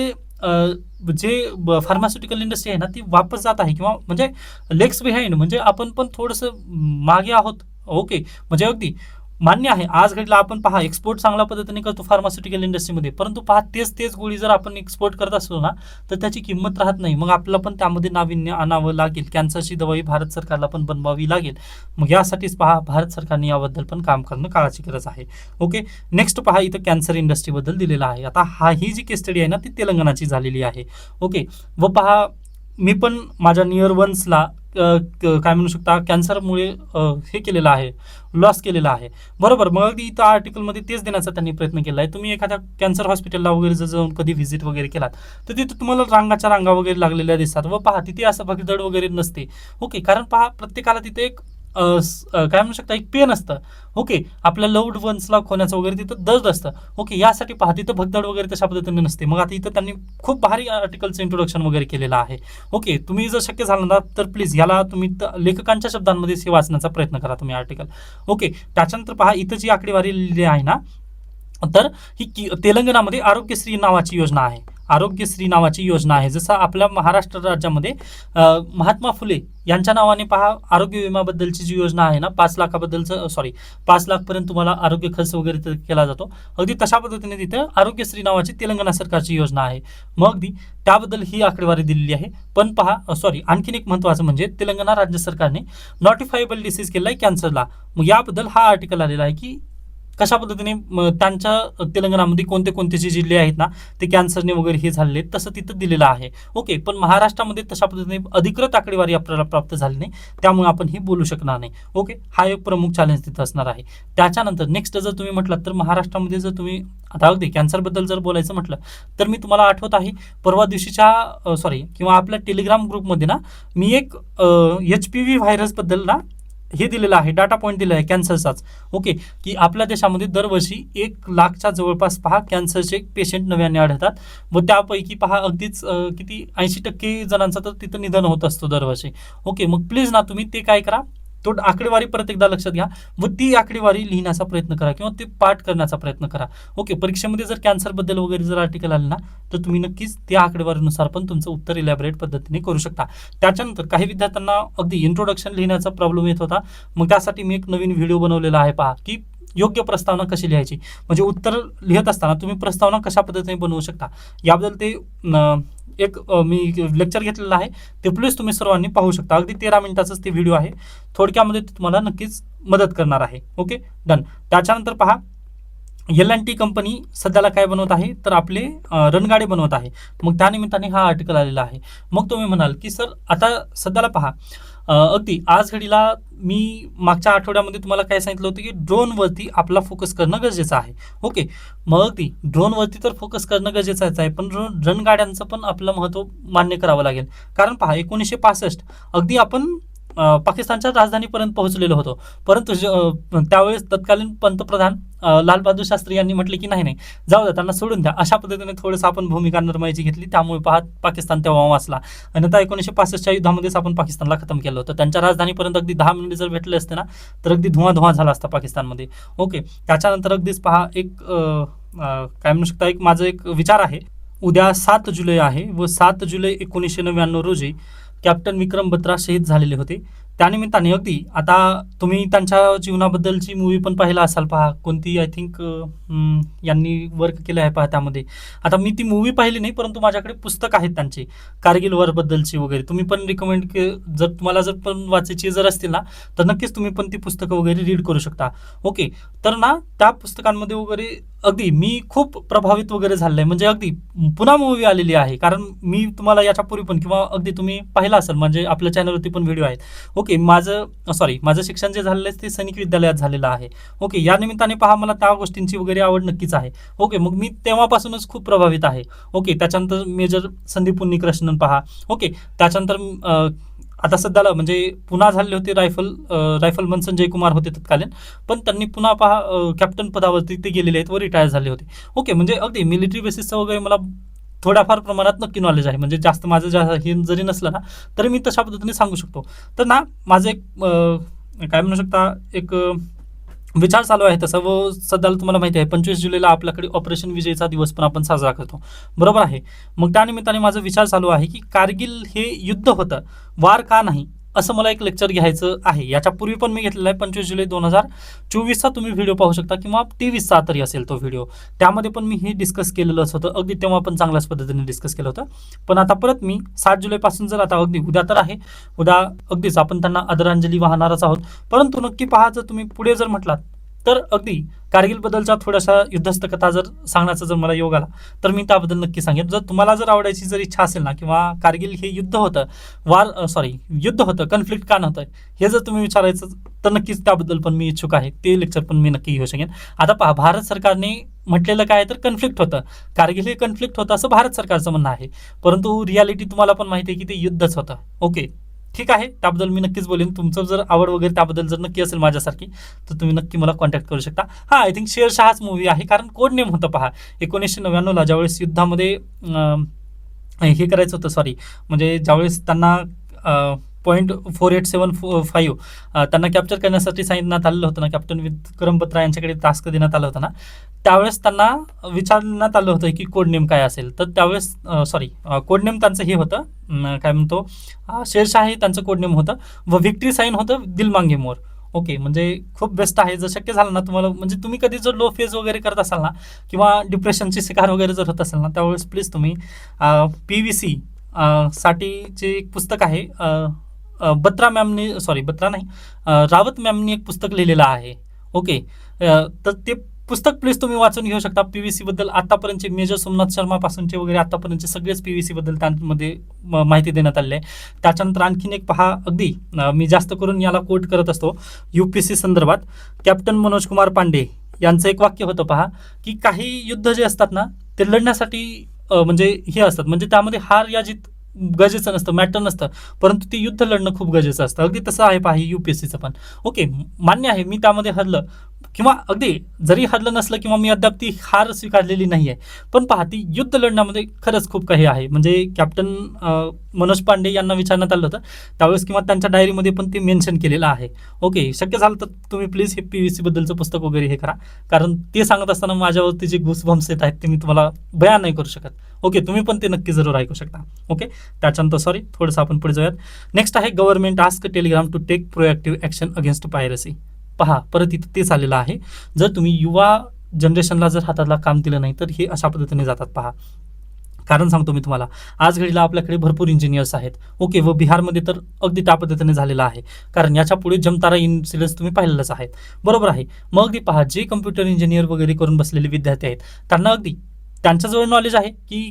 जे फार्मास्युटिकल इंडस्ट्री आहे ना, ती वापस जात आहे, किंवा म्हणजे लेग्स बिहाइंड, म्हणजे आपण पण थोडंसं मागे आहोत. ओके, म्हणजे अगदी मान्य आहे, आज घडीला आपण पहा एक्सपोर्ट चांगल्या पद्धतीने करतो फार्मास्युटिकल इंडस्ट्रीमध्ये, परंतु पहा तेच गोळी जर आपण एक्सपोर्ट करत असलो ना, तर त्याची किंमत राहत नाही. मग आपल्याला पण त्यामध्ये नाविन्य आणावं लागेल. कॅन्सरची दवाई भारत सरकारला पण बनवावी लागेल. मग यासाठीच पहा, भारत सरकारने याबद्दल पण काम करणं काळाची गरज आहे. ओके, नेक्स्ट पहा, इथं कॅन्सर इंडस्ट्रीबद्दल दिलेलं आहे. आता ही जी केस स्टडी आहे ना, ती तेलंगणाची झालेली आहे. ओके, व पहा, मी पण माझ्या नियर वन्सला काय म्हणू शकता, कॅन्सरमुळे हे केलेलं आहे, लॉस केलेला आहे. बरोबर, मग अगदी इथं आर्टिकलमध्ये तेच देण्याचा त्यांनी प्रयत्न केला आहे. तुम्ही एखाद्या कॅन्सर हॉस्पिटलला वगैरे जर जाऊन कधी व्हिजिट वगैरे केलात, तर तिथं तुम्हाला रांगाच्या रांगा वगैरे लागलेल्या दिसतात. व पहा, तिथे असं भगदड वगैरे नसते. ओके, कारण पहा, प्रत्येकाला तिथे एक काय म्हणू शकता, एक पेन असतं. ओके, आपल्या लव्ड वन्सला खोण्याचं वगैरे तिथं दर्द असतं. ओके, यासाठी पहा, तिथं भगदड वगैरे तशा पद्धतीने नसते. मग आता इथं त्यांनी खूप भारी आर्टिकलचं इंट्रोडक्शन वगैरे केलेलं आहे. ओके, तुम्ही जर शक्य झालं ना, तर प्लीज याला तुम्ही लेखकांच्या शब्दांमध्ये हे वाचण्याचा प्रयत्न करा तुम्ही आर्टिकल. ओके, त्याच्यानंतर पहा, इथं जी आकडेवारी लिहिली आहे ना, तर ही तेलंगणामध्ये आरोग्यश्री नावाची योजना आहे. आरोग्यश्री नावाची योजना आहे. जसं आपल्या महाराष्ट्र राज्यामध्ये महात्मा फुले यांच्या नावाने पहा, आरोग्य विम्याबद्दलची जी योजना आहे ना, 5 लाखाबद्दलचं 5 लाखपर्यंत तुम्हाला आरोग्य खर्च वगैरे केला जातो. अगदी तशा पद्धतीने तिथं आरोग्यश्री नावाची तेलंगणा सरकारची योजना आहे. मग अगदी त्याबद्दल ही आकडेवारी दिलेली आहे. पण पहा, आणखीन एक महत्त्वाचं म्हणजे तेलंगणा राज्य सरकारने नॉटिफायबल डिसीज केला आहे कॅन्सरला. मग याबद्दल हा आर्टिकल आलेला आहे की कशा पद्धतीने त्यांच्या तेलंगणामध्ये कोणते कोणते जे जिल्हे आहेत ना, ते कॅन्सरने वगैरे हे झालेले, तसं तिथं दिलेलं आहे. ओके, पण महाराष्ट्रामध्ये तशा पद्धतीने अधिकृत आकडेवारी आपल्याला प्राप्त झाली नाही, त्यामुळे आपण ही बोलू शकणार नाही. ओके, हा एक प्रमुख चॅलेंज तिथं असणार आहे. त्याच्यानंतर नेक्स्ट जर तुम्ही म्हटलं तर महाराष्ट्रामध्ये जर तुम्ही आता अगदी कॅन्सरबद्दल जर बोलायचं म्हटलं, तर मी तुम्हाला आठवत आहे परवा दिवशीच्या किंवा आपल्या टेलिग्राम ग्रुपमध्ये ना, मी एक HPV व्हायरसबद्दल ना हे दिलेलं आहे, डाटा पॉईंट दिलेला आहे कॅन्सरचाच. ओके, की आपल्या देशामध्ये दरवर्षी 1 लाखच्या जवळपास पहा कॅन्सरचे पेशंट नव्याने आढळतात व त्यापैकी पहा अगदीच किती 80% जणांचा तर तिथं निधन होत असतो दरवर्षी. ओके, मग प्लीज ना तुम्ही ते काय करा, तो आकडेवारी परत एकदा लक्षात घ्या व ती आकडेवारी लिहिण्याचा प्रयत्न करा किंवा ते पाठ करण्याचा प्रयत्न करा. ओके, परीक्षेमध्ये जर कॅन्सरबद्दल वगैरे जर आर्टिकल आले ना, तर तुम्ही नक्कीच त्या आकडेवारीनुसार पण तुमचं उत्तर इलॅबरेट पद्धतीने करू शकता. त्याच्यानंतर काही विद्यार्थ्यांना अगदी इंट्रोडक्शन लिहिण्याचा प्रॉब्लेम येत होता. मग त्यासाठी मी एक नवीन व्हिडिओ बनवलेला आहे पहा, की योग्य प्रस्तावना कशी लिहायची, म्हणजे उत्तर लिहित असताना तुम्ही प्रस्तावना कशा पद्धतीने बनवू शकता याबद्दल ते एक मी लेक्चर घेतलेलं आहे. ते प्लीज तुम्ही सर्वांनी पाहू शकता. अगदी 13 मिनिटाचाच ते व्हिडिओ आहे. थोडक्यामध्ये ते तुम्हाला नक्कीच मदत करणार आहे. Okay, done. त्याच्यानंतर पहा, L&T कंपनी सध्याला काय बनवत आहे तर आपले रणगाडे बनवत आहे. मग त्यानिमित्ताने हा आर्टिकल आलेला आहे. मग तुम्ही म्हणाल की सर आता सध्याला पहा, अगदी आज घडीला मी मागच्या आठवड्यामध्ये तुम्हाला काय सांगितलं होतं की ड्रोनवरती आपला फोकस करणं गरजेचं आहे. ओके, मग अगदी ड्रोनवरती तर फोकस करणं गरजेचंच आहे, पण रणगाड्यांचं पण आपलं महत्त्व मान्य करावं लागेल. कारण पहा 1965 अगदी आपण पाकिस्तानच्या राजधानीपर्यंत पोहोचलेलो होतो. परंतु त्यावेळेस तत्कालीन पंतप्रधान लालबहादूर शास्त्री यांनी म्हटले की नाही नाही, जाऊ द्या, त्यांना सोडून द्या. अशा पद्धतीने थोडंसं आपण भूमिका नरमायची घेतली. त्यामुळे पहा पाकिस्तान तेव्हा वाचला. आणि आता 1965च्या युद्धामध्येच आपण पाकिस्तानला खतम केलं होतं. त्यांच्या राजधानीपर्यंत अगदी 10 मिनिटे जर भेटले असते ना तर अगदी धुवा झाला असता पाकिस्तानमध्ये. ओके, त्याच्यानंतर अगदीच पहा एक काय म्हणू शकता, एक माझं एक विचार आहे. उद्या 7 जुलै आहे व 7 जुलै 1999 रोजी कॅप्टन विक्रम बत्रा शहीद झालेले होते. त्यानिमित्ताने अगदी आता तुम्ही त्यांच्या जीवनाबद्दलची मूवी पण पाहिला असाल पहा, कोणती आय थिंक यांनी वर्क केलं आहे पहा त्यामध्ये. आता मी ती मूवी पाहिली नाही, परंतु माझ्याकडे पुस्तक आहेत त्यांचे कारगिल वॉरबद्दलची वगैरे. तुम्ही पण रिकमेंड जर तुम्हाला जर पण वाचायची जर असतील ना तर नक्कीच तुम्ही पण ती पुस्तकं वगैरे रीड करू शकता. ओके, तर ना त्या पुस्तकांमध्ये वगैरे अगदी मी खूप प्रभावित वगैरे झालेलं आहे. म्हणजे अगदी पुन्हा मूवी आलेली आहे, कारण मी तुम्हाला याच्यापूर्वी पण किंवा अगदी तुम्ही पाहिला असेल म्हणजे आपल्या चॅनलवरती पण व्हिडिओ आहेत. ओके, माझं शिक्षण जे झालेलं आहे ते सैनिक विद्यालयात झालेलं आहे. ओके, या निमित्ताने पहा मला त्या गोष्टींची वगैरे आवड नक्कीच आहे. ओके, मग मी तेव्हापासूनच खूप प्रभावित आहे. ओके, त्याच्यानंतर मेजर संदीप उन्नीकृष्णन पहा. ओके, त्याच्यानंतर आता सध्याला म्हणजे पुन्हा झालेले होते रायफलमन संजय कुमार होते तत्कालीन, पण त्यांनी पुन्हा पहा कॅप्टन पदावरती ते गेलेले आहेत व रिटायर झाले होते. ओके, म्हणजे अगदी मिलिटरी बेसिसचं वगैरे मला थोड्याफार प्रमाणात नक्की नॉलेज आहे. म्हणजे जास्त माझं हे जरी नसलं ना तरी मी तशा पद्धतीने सांगू शकतो. तर ना माझं एक काय म्हणू शकता एक विचार चालू आहे तसं. व सध्याला तुम्हाला माहिती आहे 25 जुलैला आपल्याकडे ऑपरेशन विजयचा दिवस पण आपण साजरा करतो, बरोबर आहे. मग त्यानिमित्ताने माझा विचार चालू आहे की कारगिल हे युद्ध होतं, वार का नाही, असं मला एक लेक्चर घ्यायचं आहे. याच्यापूर्वी पण मी घेतलेलं आहे 25 जुलै 2024चा तुम्ही व्हिडिओ पाहू शकता किंवा 23चा तरी असेल तो व्हिडिओ. त्यामध्ये पण मी हे डिस्कस केलेलंच होतं. अगदी तेव्हा पण चांगल्याच पद्धतीने डिस्कस केलं होतं. पण आता परत मी 7 जुलैपासून जर आता अगदी उद्या तर आहे, उद्या अगदीच आपण त्यांना आदरांजली वाहणारच आहोत. परंतु नक्की पहा, जर तुम्ही पुढे जर म्हटलात तर अगदी कारगिलबद्दलच्या थोड्याशा युद्धस्थ कथा जर सांगण्याचा जर मला योग आला तर मी त्याबद्दल नक्की सांगेन. जर तुम्हाला जर आवडायची जर इच्छा असेल ना, किंवा कारगिल हे युद्ध होतं, युद्ध होतं, कन्फ्लिक्ट का नव्हतं, हे जर तुम्ही विचारायचं तर नक्कीच त्याबद्दल पण मी इच्छुक आहे. ते लेक्चर पण मी नक्की घेऊ शकेन. आता पहा, भारत सरकारने म्हटलेलं काय तर कन्फ्लिक्ट होतं, कारगिल हे कन्फ्लिक्ट होतं असं भारत सरकारचं म्हणणं आहे. परंतु रियालिटी तुम्हाला पण माहिती आहे की ते युद्धच होतं. ओके, ठीक आहे, त्याबद्दल मी नक्कीच बोलेन. तुमचं जर आवड वगैरे त्याबद्दल जर नक्की असेल माझ्यासारखी तर तुम्ही नक्की मला कॉन्टॅक्ट करू शकता. हां, आय थिंक शेरशहाच मूवी आहे, कारण कोड नेम होतं पहा 1999ला ज्यावेळेस युद्धामध्ये हे करायचं होतं, म्हणजे ज्यावेळेस त्यांना .4875 त्यांना कॅप्चर करण्यासाठी सांगितण्यात आलेलं होतं ना, कॅप्टन विक्रम बत्रा यांच्याकडे टास्क देण्यात आलं होतं ना, त्यावेळेस त्यांना विचारण्यात आलं होतं की कोड नेम काय असेल. तर त्यावेळेस कोड नेम त्यांचं हे होतं, काय म्हणतो, शेरशाह हे त्यांचं कोड नेम होतं व व्हिक्ट्री साईन होतं दिल मांगे मोर. ओके, म्हणजे खूप बेस्ट आहे. जर शक्य झालं ना तुम्हाला, म्हणजे तुम्ही कधी जर लो फेज वगैरे करत असाल ना किंवा डिप्रेशनची शिकार वगैरे जर होत असेल ना, त्यावेळेस प्लीज तुम्ही PVC साठी जे एक पुस्तक आहे, बत्रा नाही, रावत मॅमनी एक पुस्तक लिहिलेलं आहे. ओके, तर ते पुस्तक प्लीज तुम्ही वाचून घेऊ शकता. PVC बद्दल आतापर्यंतचे मेजर सोमनाथ शर्मा पासूनचे वगैरे आतापर्यंतचे सगळेच PVC बद्दल त्यांमध्ये माहिती देण्यात आली आहे. त्याच्यानंतर आणखीन एक पहा, अगदी मी जास्त करून याला कोट करत असतो UPSC संदर्भात, कॅप्टन मनोज कुमार पांडे यांचं एक वाक्य होतं पहा, की काही युद्ध जे असतात ना ते लढण्यासाठी म्हणजे हे असतात, म्हणजे त्यामध्ये हार या जीत गरजेचं नसतं, मॅटर नसतं, परंतु ते युद्ध लढणं खूप गरजेचं असतं. अगदी तसं आहे पहा UPSCचं पण. ओके, मान्य आहे मी त्यामध्ये हरलं, किंवा अगदी जरी हरलं नसलं किंवा मी अद्याप ती हार स्वीकारलेली नाही आहे, पण पहा ती युद्ध लढण्यामध्ये खरंच खूप काही आहे. म्हणजे कॅप्टन मनोज पांडे यांना विचारण्यात आलं होतं त्यावेळेस, किंवा त्यांच्या डायरीमध्ये पण ते मेन्शन केलेलं आहे. ओके, शक्य झालं तर तुम्ही प्लीज हे PVC बद्दलचं पुस्तक वगैरे हे करा, कारण ते सांगत असताना माझ्यावरती जे गुसबम्स येत आहेत ते मी तुम्हाला बयान नाही करू शकत. ओके, तुम्ही पण ते नक्की जरूर ऐकू शकता. ओके, त्याच्यानंतर थोडंसं आपण पुढे जाऊयात. नेक्स्ट आहे government ask Telegram to take proactive action against piracy. पहा, परत इथं तेच आलेलं आहे. जर तुम्ही युवा जनरेशनला जर हाताला काम दिलं नाही तर हे अशा पद्धतीने जातात. पहा, कारण सांगतो मी तुम्हाला, आज घडीला आपल्याकडे भरपूर इंजिनियर्स आहेत. ओके, व बिहारमध्ये तर अगदी त्या पद्धतीने झालेलं आहे. कारण याच्या पुढे जमतारा इन्सिडेंट्स तुम्ही पाहिलेलंच आहेत. बरोबर आहे. मग अगदी पहा, जे कम्प्युटर इंजिनियर वगैरे करून बसलेले विद्यार्थी आहेत, त्यांना अगदी त्यांच्याजवळ नॉलेज आहे की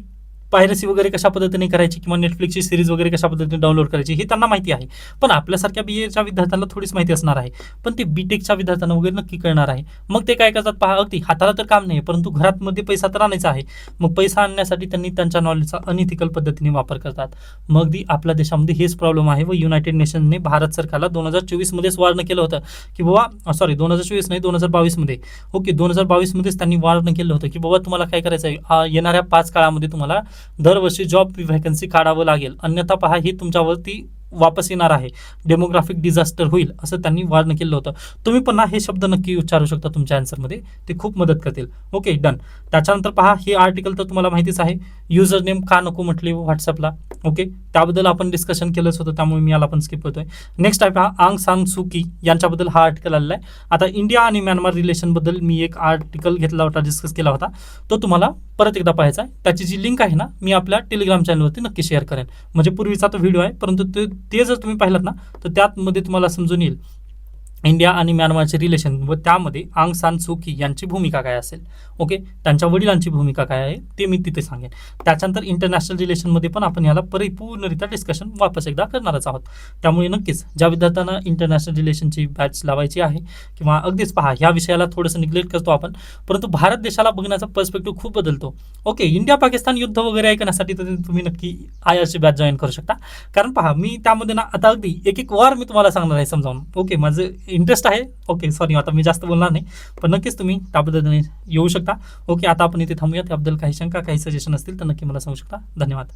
पायरसी वगैरे कशा पद्धतीने करायची किंवा नेटफ्लिक्सची सिरीज वगैरे कशा पद्धतीने डाउनलोड करायची हे त्यांना माहिती आहे. पण आपल्यासारख्या BAच्या विद्यार्थ्यांना थोडीच माहिती असणार आहे. पण ते BTechच्या विद्यार्थ्यांना वगैरे नक्की कळणार आहे. मग ते काय करतात पहा, अगदी हाताला तर काम नाही, परंतु घरात मध्ये पैसा तर आणायचा आहे. मग पैसा आणण्यासाठी त्यांनी त्यांच्या नॉलेजचा अनइथिकल पद्धतीने वापर करतात. मग अगदी आपल्या देशामध्ये हेच प्रॉब्लेम आहे व युनायटेड नेशनने भारत सरकारला 2024 मध्येच वॉर्न केलं होतं की बाबा, सॉरी 2024 नाही 2022 मध्ये, ओके 2022 मध्येच त्यांनी वॉर्न केलं होतं की बाबा तुम्हाला काय करायचं आहे, येणाऱ्या 5 काळामध्ये तुम्हाला दरवर्षी जॉब व्हॅकन्सी काढावं लागेल, अन्यथा पहा हे तुमच्यावरती वापस येणार आहे, डेमोग्राफिक डिझास्टर होईल, असं त्यांनी वॉर्न केलं होतं. तुम्ही पण हे शब्द नक्की उच्चारू शकता तुमच्या आन्सरमध्ये, ते खूप मदत करतील. Okay done. त्याच्यानंतर पहा, हे आर्टिकल तर तुम्हाला माहितीच आहे, युजर नेम का नको म्हटले व्हॉट्सअपला. ओके, त्याबद्दल आपण डिस्कशन केलंच होतं, त्यामुळे मी याला पण स्किप करतोय. नेक्स्ट आहे पहा, आंग सान सू की यांच्याबद्दल हा आर्टिकल आलेला आहे. आता इंडिया आणि म्यानमार रिलेशनबद्दल मी एक आर्टिकल घेतला होता, डिस्कस केला होता, तो तुम्हाला परत एकदा पाहायचा आहे. त्याची जी लिंक आहे ना, मी आपल्या टेलिग्राम चॅनलवरती नक्की शेअर करेन. म्हणजे पूर्वीचा तो व्हिडिओ आहे, परंतु ते जर तुम्ही पाहिलात ना, तर त्यामध्ये तुम्हाला समजून येईल इंडिया आणि म्यानमारचे रिलेशन व त्यामध्ये आंग सान सू की यांची भूमिका काय असेल. ओके, त्यांच्या वडिलांची भूमिका काय आहे ते मी तिथे सांगेन. त्याच्यानंतर इंटरनॅशनल रिलेशनमध्ये पण आपण याला परिपूर्णरित्या डिस्कशन वापस एकदा करणारच आहोत. त्यामुळे नक्कीच ज्या विद्यार्थ्यांना इंटरनॅशनल रिलेशनची बॅच लावायची आहे किंवा अगदीच पहा, ह्या विषयाला थोडंसं निग्लेक्ट करतो आपण, परंतु भारत देशाला बघण्याचा पर्स्पेक्टिव्ह खूप बदलतो. ओके, इंडिया पाकिस्तान युद्ध वगैरे ऐकण्यासाठी तर तुम्ही नक्की IRची बॅच जॉईन करू शकता. कारण पहा, मी त्यामध्ये ना आता अगदी एक वॉर मी तुम्हाला सांगणार आहे समजावून. ओके, माझं इंटरेस्ट आहे. ओके सॉरी, आता मी जास्त बोलणार नाही, पण नक्कीच तुम्ही त्याबद्दल येऊ शकता. ओके, आता आपण इथे थांबूया. त्याबद्दल काही शंका, काही सजेशन असतील तर नक्की मला सांगू शकता. धन्यवाद.